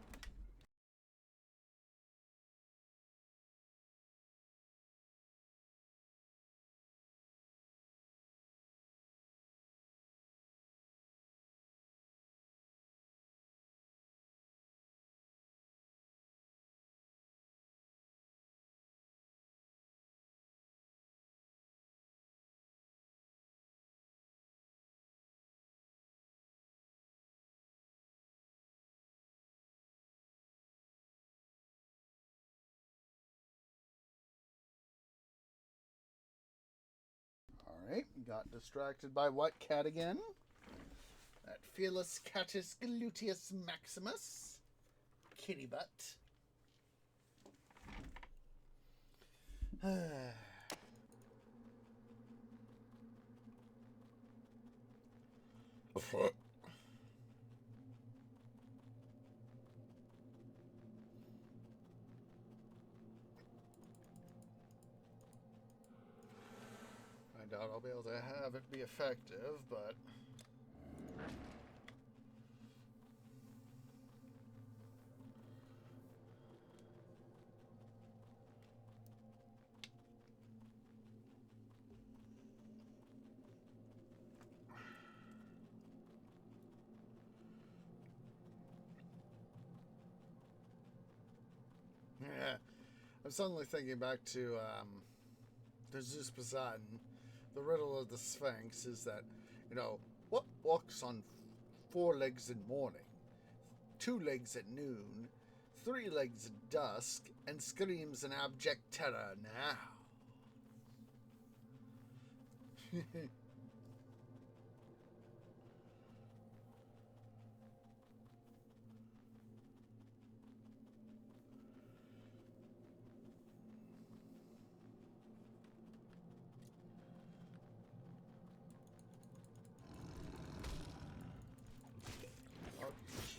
S1: Alright, got distracted by what cat again? That Felis Catus Gluteus Maximus. Kitty butt. I doubt I'll be able to have it be effective, but... yeah, I'm suddenly thinking back to the Zeus Poseidon. The riddle of the Sphinx is that, you know, what walks on 4 legs in morning, 2 legs at noon, 3 legs at dusk, and screams in abject terror now?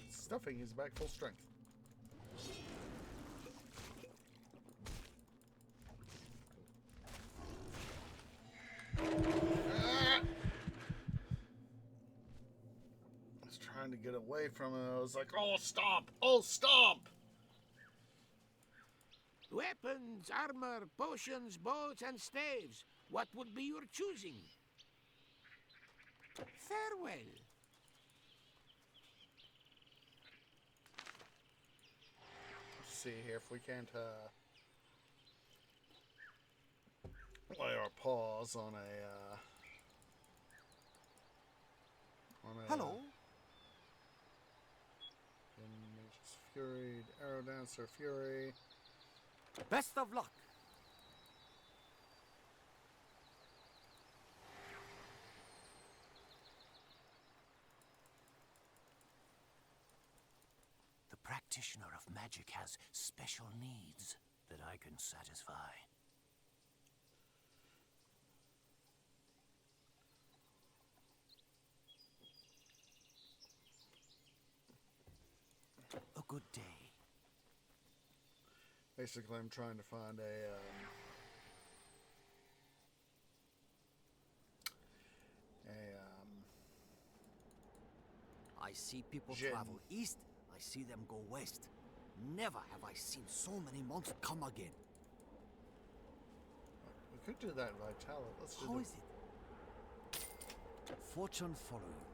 S1: Stuffing is back full strength. Ah! I was trying to get away from it. I was like, oh, stop! Oh, stop!
S5: Weapons, armor, potions, bows, and staves. What would be your choosing? Farewell.
S1: Let's see here if we can't lay our paws on a
S5: Hello.
S1: Mage's Fury, Arrow Dancer Fury.
S5: Best of luck.
S6: The practitioner of magic has special needs that I can satisfy. A good day.
S1: Basically, I'm trying to find a
S6: I see people
S1: Jinn.
S6: travel east, I see them go west. Never have I seen so many months come again.
S1: We could do that Vitality. Let's do
S6: How
S1: the,
S6: is it? Fortune follow you.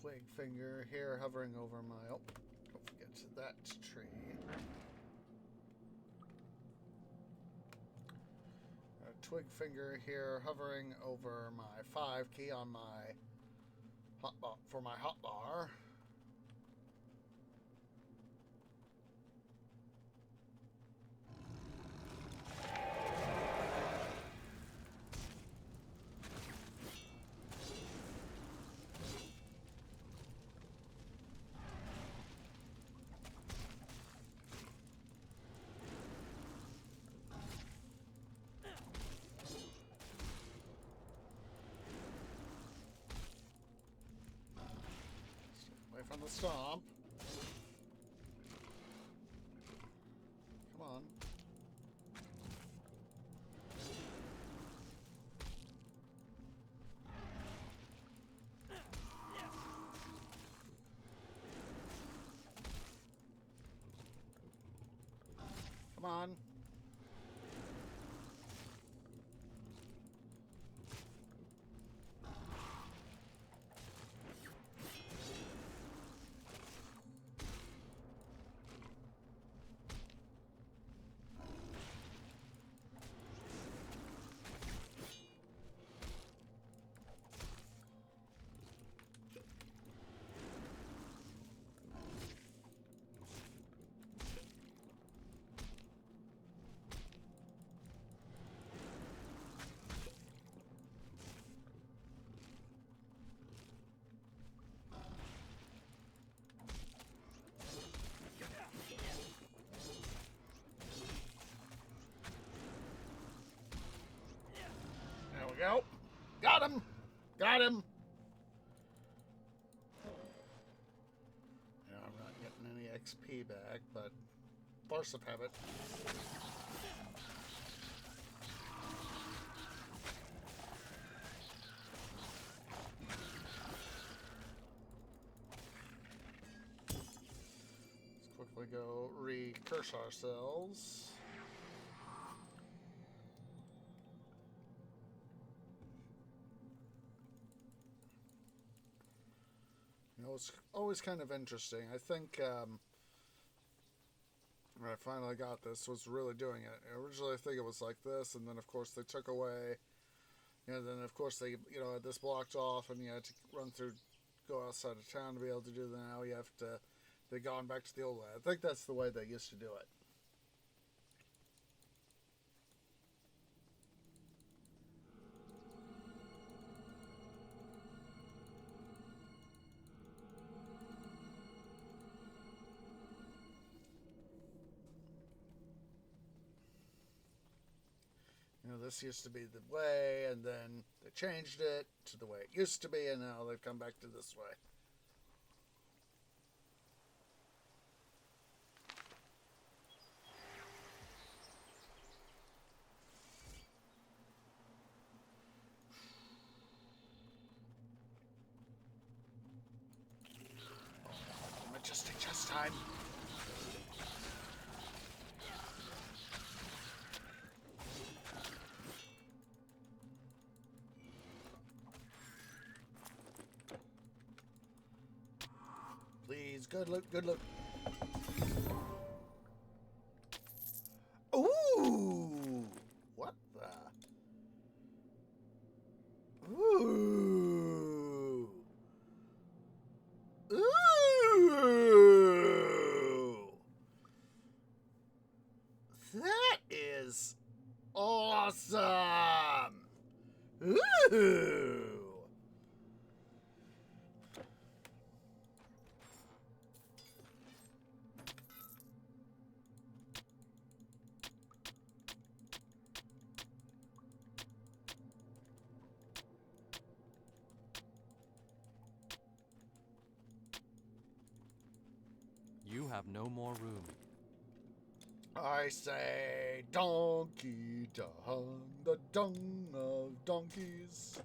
S1: twig finger here hovering over my... Oh, don't forget that tree. A twig finger here hovering over my 5 key on my hotbar for my hotbar. From the stomp. Come on. Come on. There we go. Got him! Got him! Yeah, I'm not getting any XP back, but Varsip have it. Let's quickly go re-curse ourselves. You know, it's always kind of interesting. I think when I finally got this, was really doing it. Originally, I think it was like this, and then of course they took away. You know, then of course they, you know, had this blocked off, and you had to run through, go outside of town to be able to do that. Now you have to. They've gone back to the old way. I think that's the way they used to do it. You know, this used to be the way, and then they changed it to the way it used to be, and now they've come back to this way. Majestic just time. Please, good look, good look. Ooh! What the? Ooh! Ooh! That is awesome! Ooh!
S4: You have no more room.
S1: I say donkey dung, the dung of donkeys.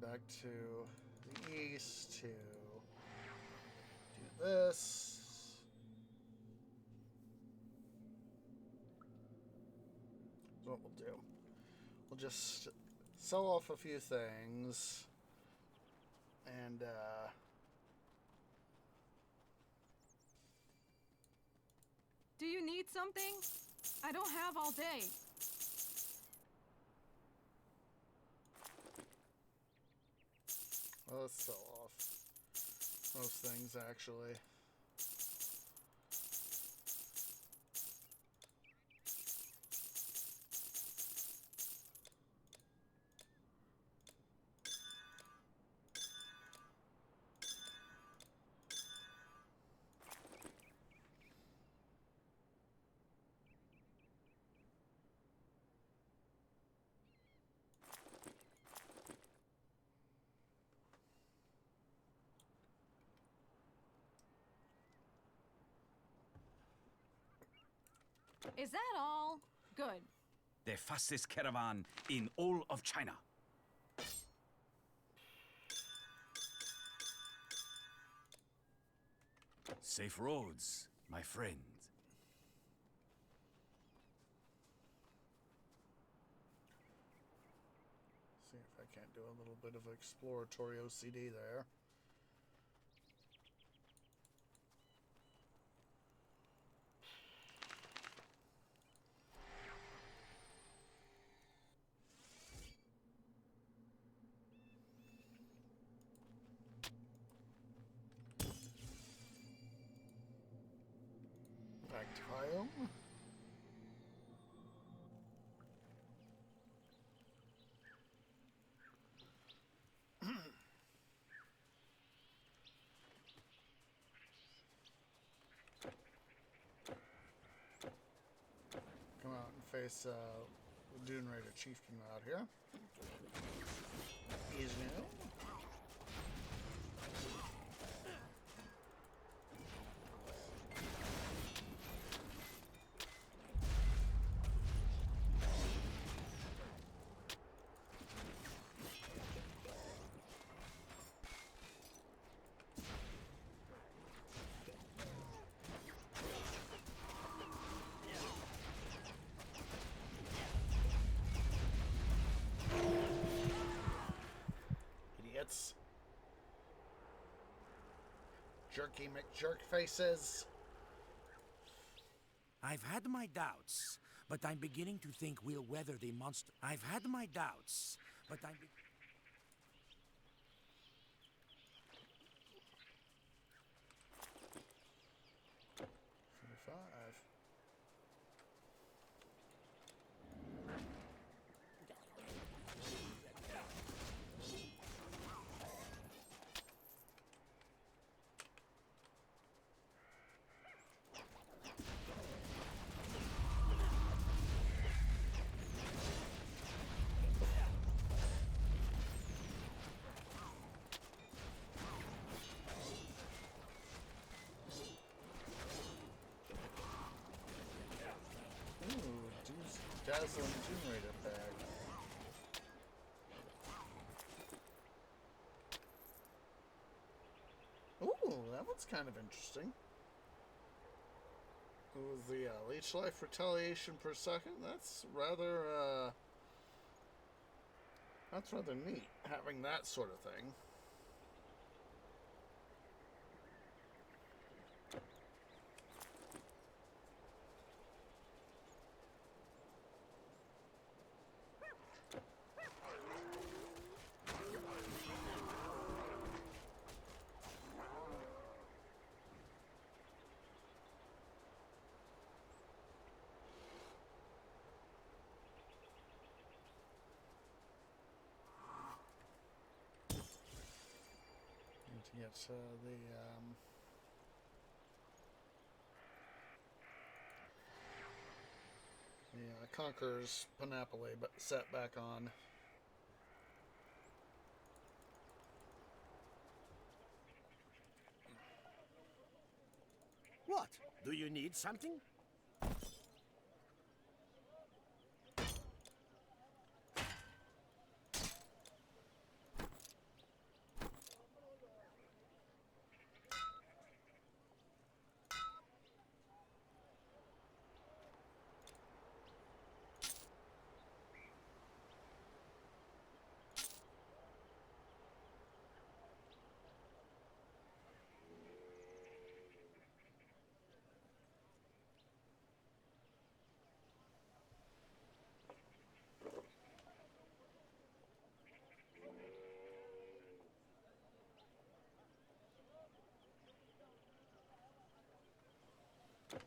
S1: head back to the east to do this. That's what we'll do. We'll just sell off a few things and
S3: Do you need something? I don't have all day.
S1: well, let's sell off most things actually.
S3: Is that all? Good.
S2: The fastest caravan in all of China. Safe roads, my friend.
S1: See if I can't do a little bit of exploratory OCD there. Tile. Come out and face the Dune Raider Chieftain out here. He's new. Idiots. Jerky McJerk faces.
S6: I've had my doubts, but I'm beginning to think we'll weather the monster. I've had my doubts, but I'm...
S1: 5. Dazzling Tomb Raider bag. Ooh, that one's kind of interesting. With the leech life retaliation per second, that's rather neat, having that sort of thing. To get the Conqueror's Panoply set back on.
S6: What? Do you need something?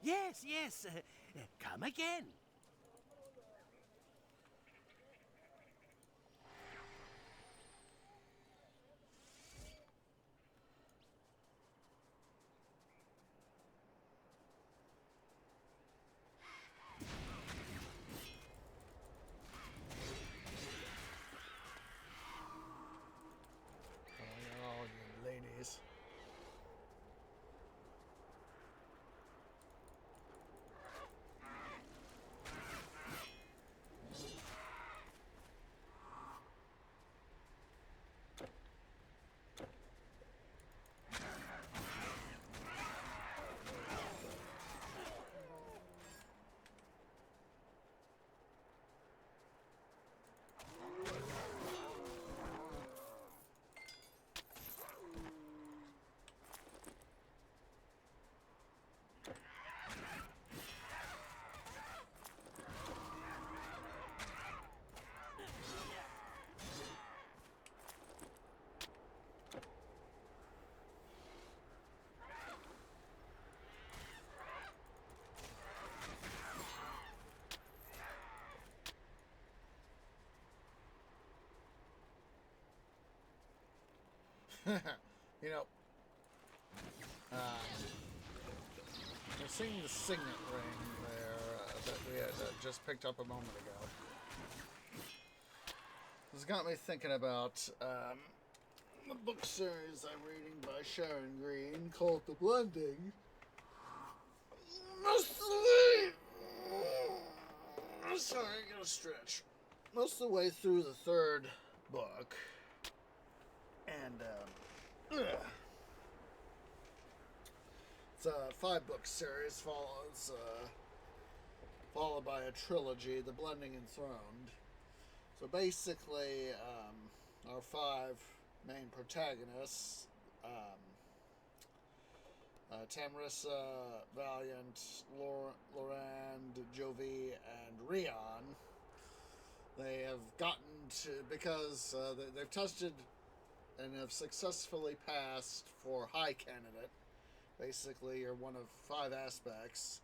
S6: Yes, yes. Come again.
S1: Oh, you ladies. You know, we're seeing the signet ring there that we had just picked up a moment ago. This got me thinking about the book series I'm reading by Sharon Green called The Blending. Sorry, I gotta stretch. Most of the way through the third book, and it's a 5-book series, followed by a trilogy, The Blending Enthroned. So basically, our 5 main protagonists, Tamarissa, Valiant, Lorand, Jovi, and Rion, they have gotten to, because they've tested and have successfully passed for High Candidate. Basically, you're one of 5 aspects: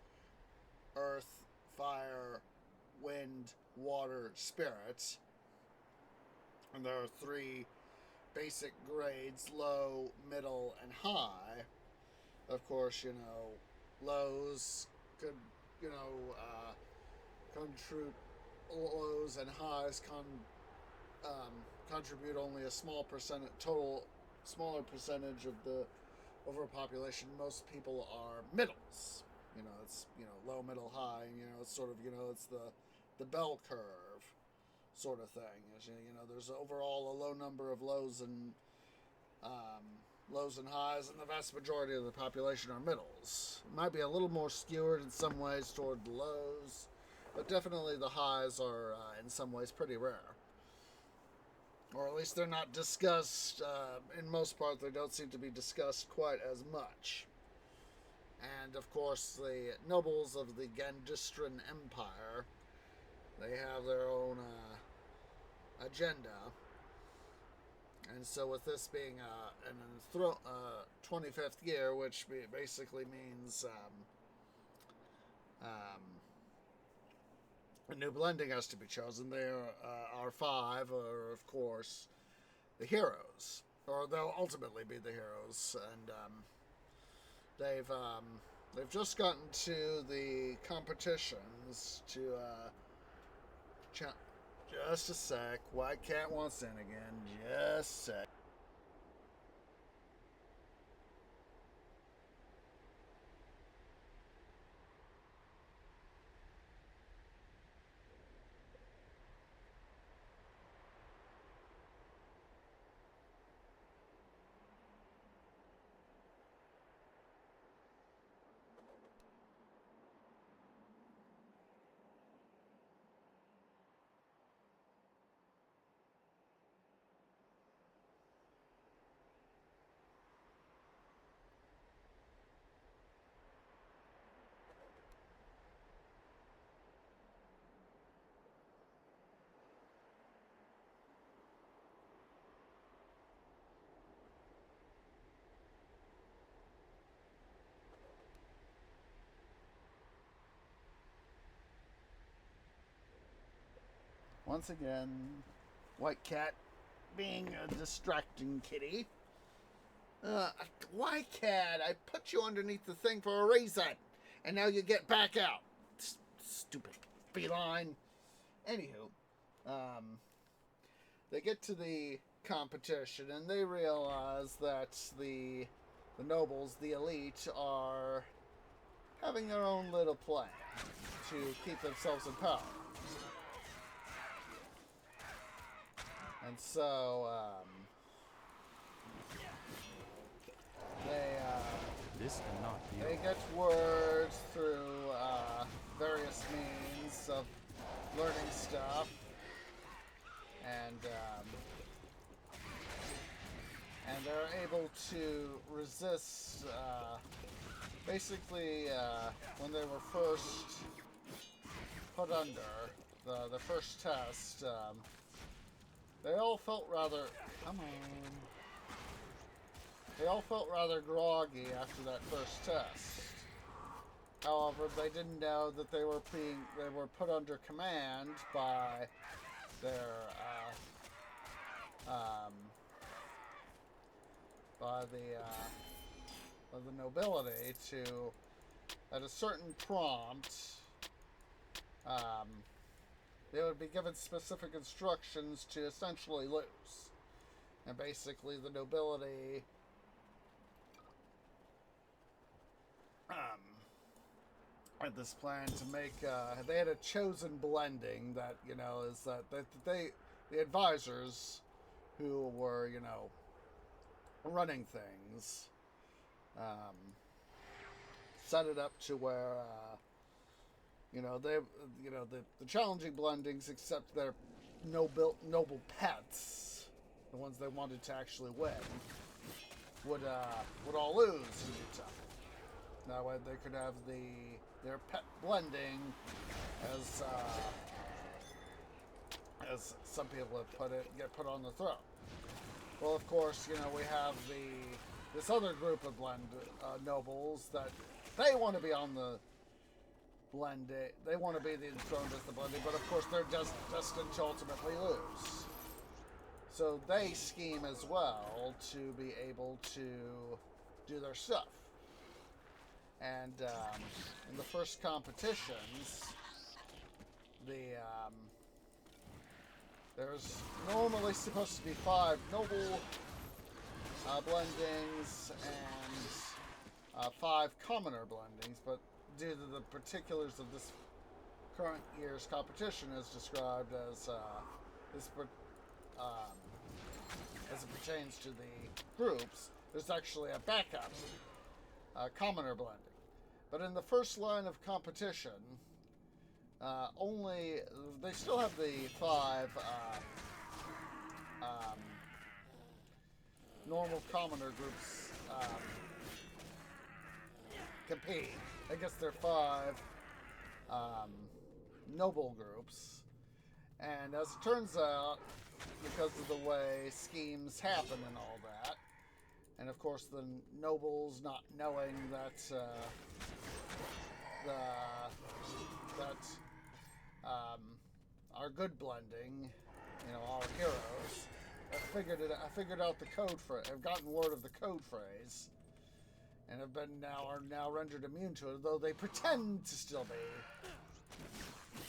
S1: Earth, Fire, Wind, Water, Spirit. And there are 3 basic grades: low, middle, and high. Of course, lows could, contribute, lows and highs contribute only a smaller percentage of the overall population. Most people are middles. It's, low, middle, high, and, it's sort of, it's the bell curve sort of thing. There's overall a low number of lows and highs, and the vast majority of the population are middles. It might be a little more skewered in some ways toward the lows, but definitely the highs are in some ways pretty rare. Or at least they're not discussed, in most part they don't seem to be discussed quite as much. And of course the nobles of the Gandistran Empire, they have their own agenda. And so with this being an 25th year, which basically means a new blending has to be chosen, there are 5 are, of course, the heroes. Or they'll ultimately be the heroes. And they've just gotten to the competitions to... Just a sec. White Cat wants in again. Just a sec. Once again, White Cat being a distracting kitty. White Cat, I put you underneath the thing for a reason, and now you get back out. Stupid feline. Anywho, they get to the competition, and they realize that the nobles, the elite, are having their own little plan to keep themselves in power. And so,
S4: This cannot be.
S1: they get word through various means of learning stuff, and they're able to resist. Basically, when they were first put under the first test, they all felt rather. Come on. They all felt rather groggy after that first test. However, they didn't know that they were put under command by their by the nobility to, at a certain prompt, they would be given specific instructions to essentially lose. And basically the nobility had this plan to make, they had a chosen blending that, is that the advisors who were, running things, set it up to where, the challenging blendings, except their noble pets, the ones they wanted to actually win, would all lose in due time. That way they could have their pet blending, as some people have put it, get put on the throne. Well, of course, we have this other group of nobles that they want to be on the blending. They want to be enthroned as the blending, but of course they're just destined to ultimately lose. So they scheme as well to be able to do their stuff. And in the first competitions, there's normally supposed to be 5 noble blendings and 5 commoner blendings, but due to the particulars of this current year's competition, as described as it pertains to the groups, there's actually a backup commoner blending. But in the first line of competition, they still have the 5 normal commoner groups compete against their 5 noble groups. And as it turns out, because of the way schemes happen and all that, and of course the nobles not knowing that our good blending, our heroes, I figured out the code for it. I've gotten word of the code phrase, and are now rendered immune to it, though they pretend to still be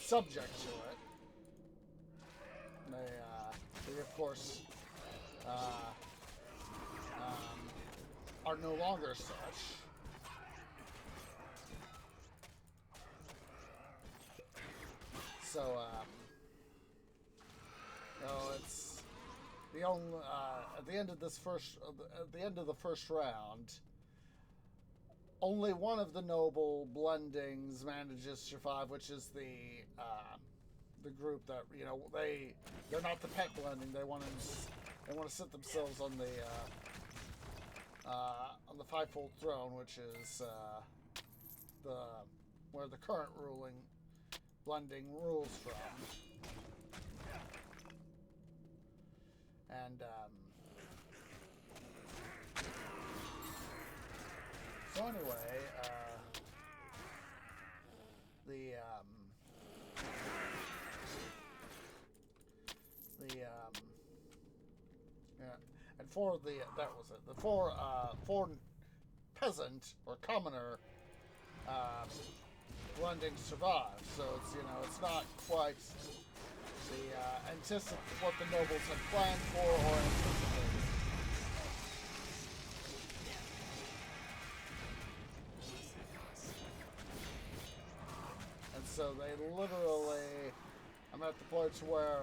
S1: subject to it. They of course are no longer such. So, it's the only at the end of the first round, only one of the noble blendings manages to survive, which is the group that they're not the pet blending. They want to sit themselves on the fivefold throne, which is where the current ruling blending rules from. And so anyway, yeah, and for the that was it. The foreign peasant or commoner blending survives. So it's it's not quite the what the nobles had planned for or anticipated. And so they literally, I'm at the point where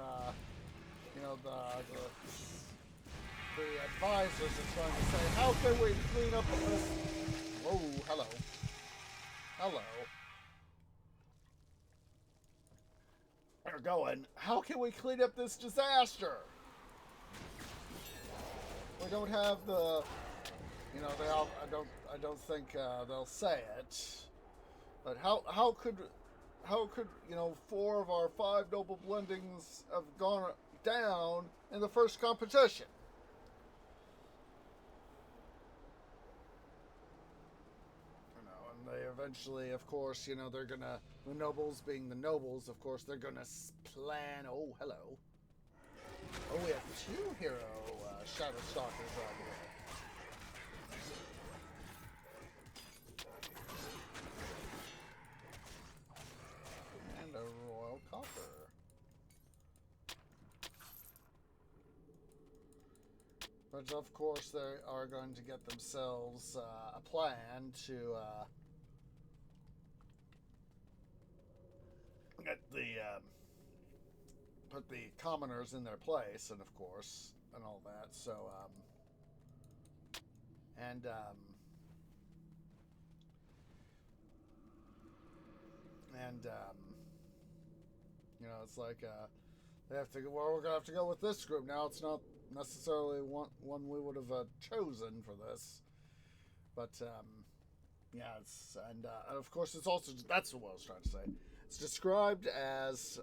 S1: the advisors are trying to say, how can we clean up this? Oh, hello. Hello. They're going, how can we clean up this disaster? We don't have the, I don't think they'll say it. But how could 4 of our 5 noble blendings have gone down in the first competition? And they eventually, of course, they're gonna, the nobles being the nobles, of course, they're gonna plan. Oh, hello. Oh, we have 2 hero Shadow Stalkers right here. And a Royal Copper. But of course, they are going to get themselves a plan to get put the commoners in their place, and of course, and all that. So, it's like they have to go. Well, we're gonna have to go with this group now. It's not necessarily one we would have chosen for this, but yeah, it's and of course it's also, that's what I was trying to say. It's described as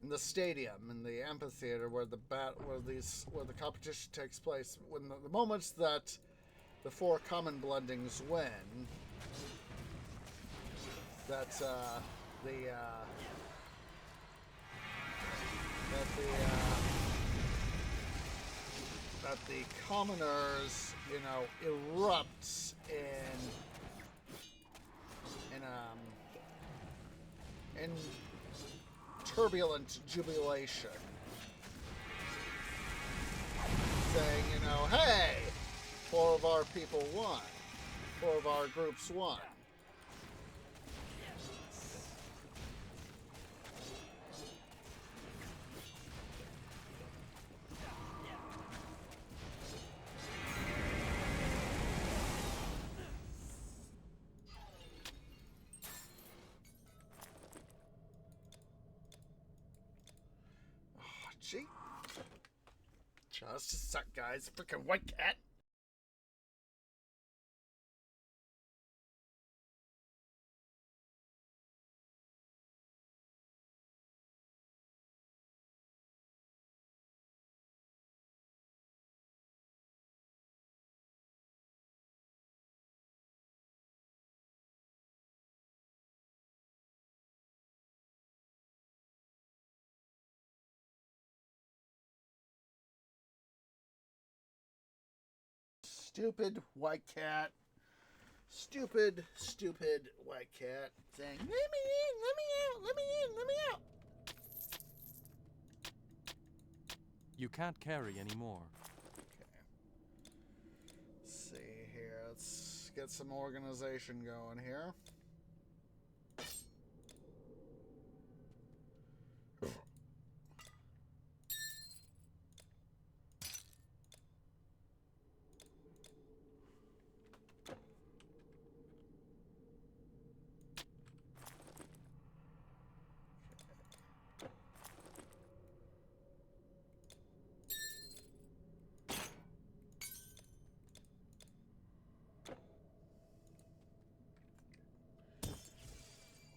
S1: in the stadium, in the amphitheater where the competition takes place. When the moments that the 4 common blendings win, that the commoners, erupts in turbulent jubilation, saying, hey, 4 of our people won, 4 of our groups won. Gee. Just a sec, guys. Freaking white cat. Stupid white cat. Stupid white cat saying, let me in, let me out, let me in, let me out.
S4: You can't carry anymore.
S1: Okay. Let's see here. Let's get some organization going here.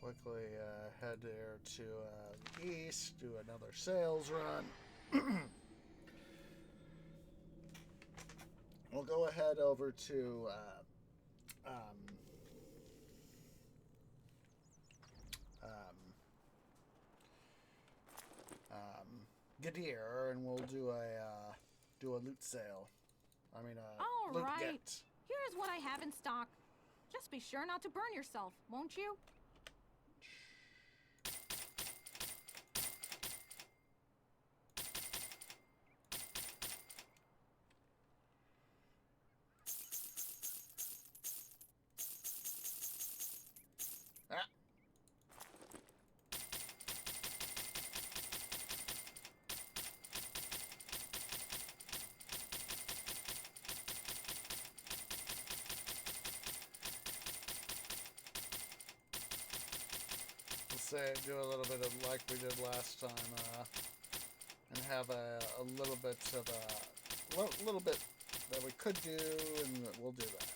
S1: Quickly head there to the east, do another sales run. We'll go ahead over to Gadir, and we'll do a loot sale. I mean,
S3: All
S1: loot
S3: right.
S1: get.
S3: Here's what I have in stock. Just be sure not to burn yourself, won't you?
S1: Ah. Do a little bit of like we did last time, and have a little bit of a little bit that we could do, and we'll do that.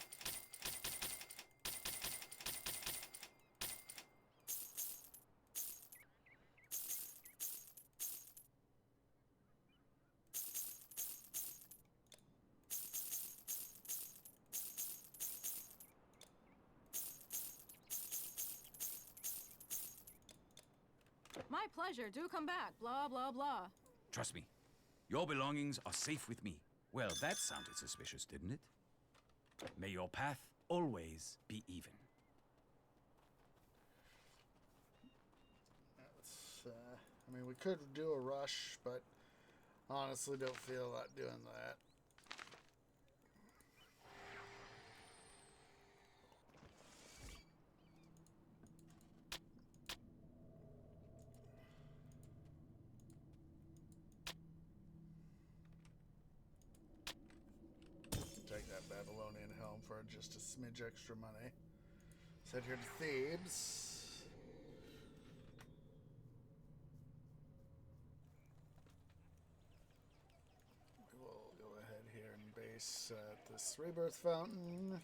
S3: My pleasure. Do come back. Blah, blah, blah.
S2: Trust me, your belongings are safe with me. Well, that sounded suspicious, didn't it? May your path always be even.
S1: I mean, we could do a rush, but honestly don't feel like doing that. Take that Babylonian helm for just a smidge extra money. Let's head here to Thebes. We will go ahead here and base at this rebirth fountain.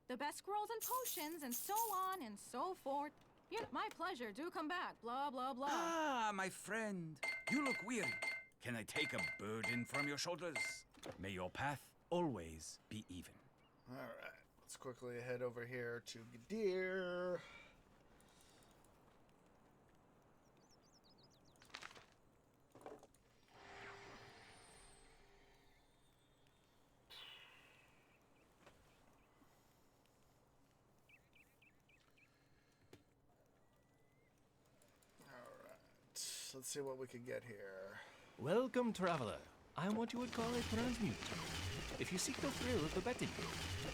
S3: The best scrolls and potions, and so on and so forth. Yeah, my pleasure. Do come back. Blah, blah, blah.
S2: Ah, my friend. You look weary. Can I take a burden from your shoulders? May your path always be even.
S1: Alright, let's quickly head over here to Gadir. Let's see what we can get here.
S4: Welcome, traveler. I am what you would call a transmute. If you seek the thrill of the betting,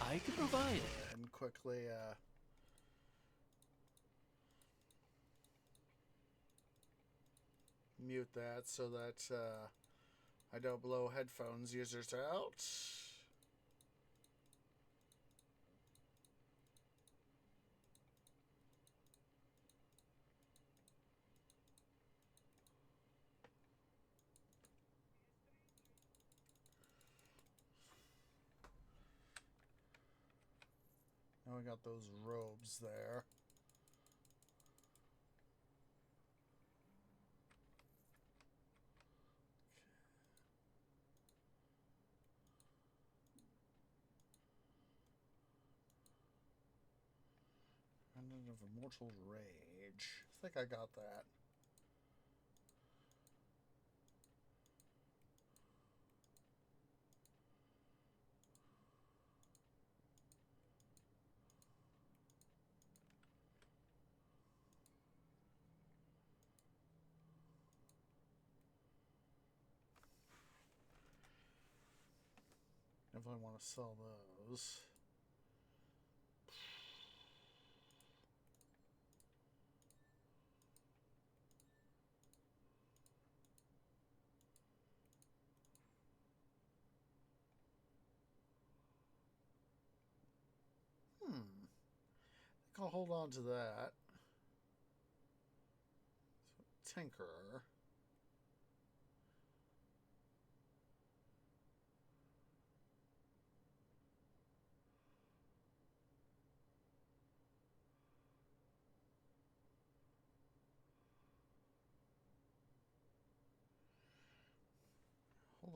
S4: I can provide.
S1: And quickly, mute that so that I don't blow headphones users out. Now we got those robes there. Remnant of Immortal Rage. I think I got that. Definitely want to sell those. I think I'll hold on to that. So, Tinkerer.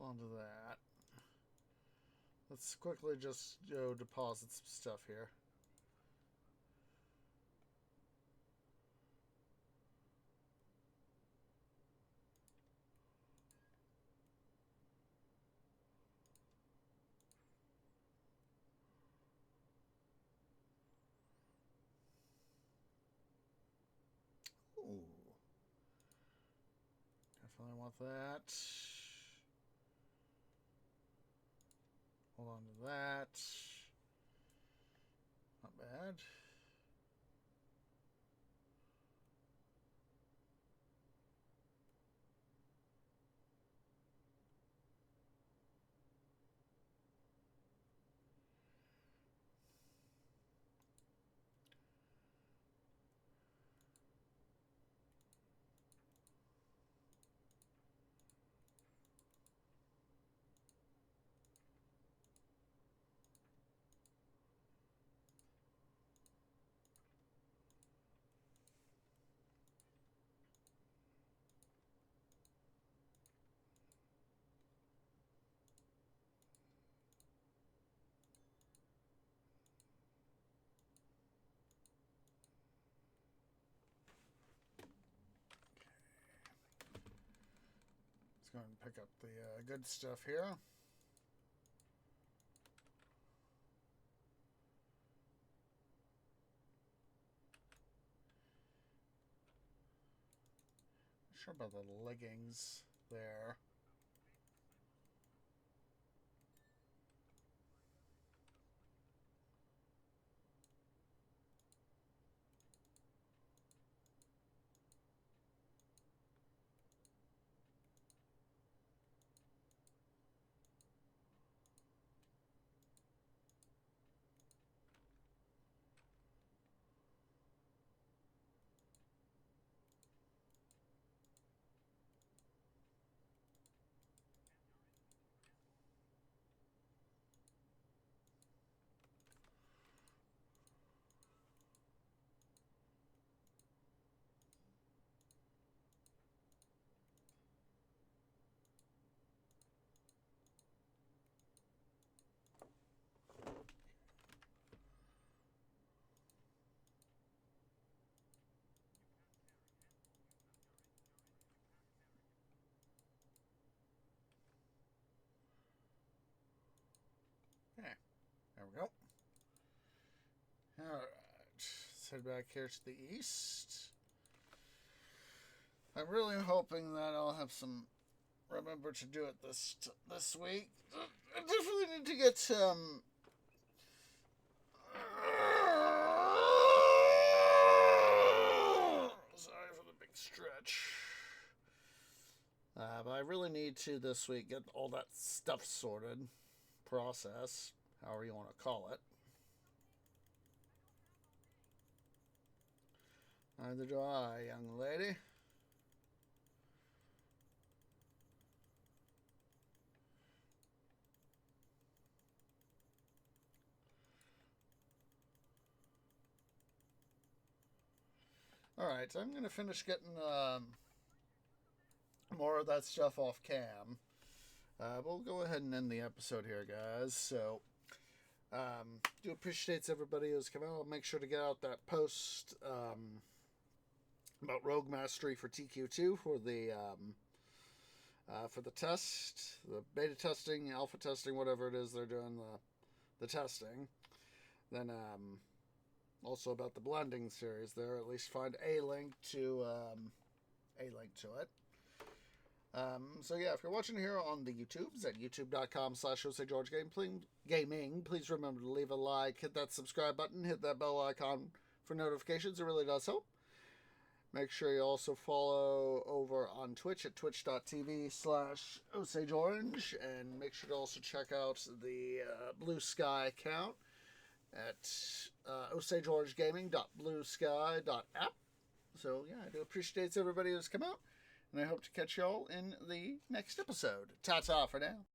S1: On to that. Let's quickly just go deposit some stuff here. Ooh. Definitely want that. Hold on to that. Not bad. Let's go ahead and pick up the good stuff here. Not sure about the leggings there. Okay, there we go. Alright, let's head back here to the east. I'm really hoping that I'll have some remember to do it this week. I definitely need to get some sorry for the big stretch. But I really need to this week get all that stuff sorted. Process, however you want to call it. Neither do I, young lady. Alright, I'm going to finish getting more of that stuff off cam. We'll go ahead and end the episode here, guys. So, do appreciate everybody who's come out. I'll make sure to get out that post about Rogue Mastery for TQ2 for the test, the beta testing, alpha testing, whatever it is they're doing the testing. Then also about the blending series there. At least find a link to it. So yeah, if you're watching here on the YouTubes at youtube.com/JoseGeorgeGaming, please remember to leave a like, hit that subscribe button, hit that bell icon for notifications. It really does help. Make sure you also follow over on Twitch at twitch.tv/OsageOrange, and make sure to also check out the Blue Sky account at OsageOrangeGaming.bluesky.app. So yeah, I do appreciate everybody who's come out. And I hope to catch y'all in the next episode. Ta-ta for now.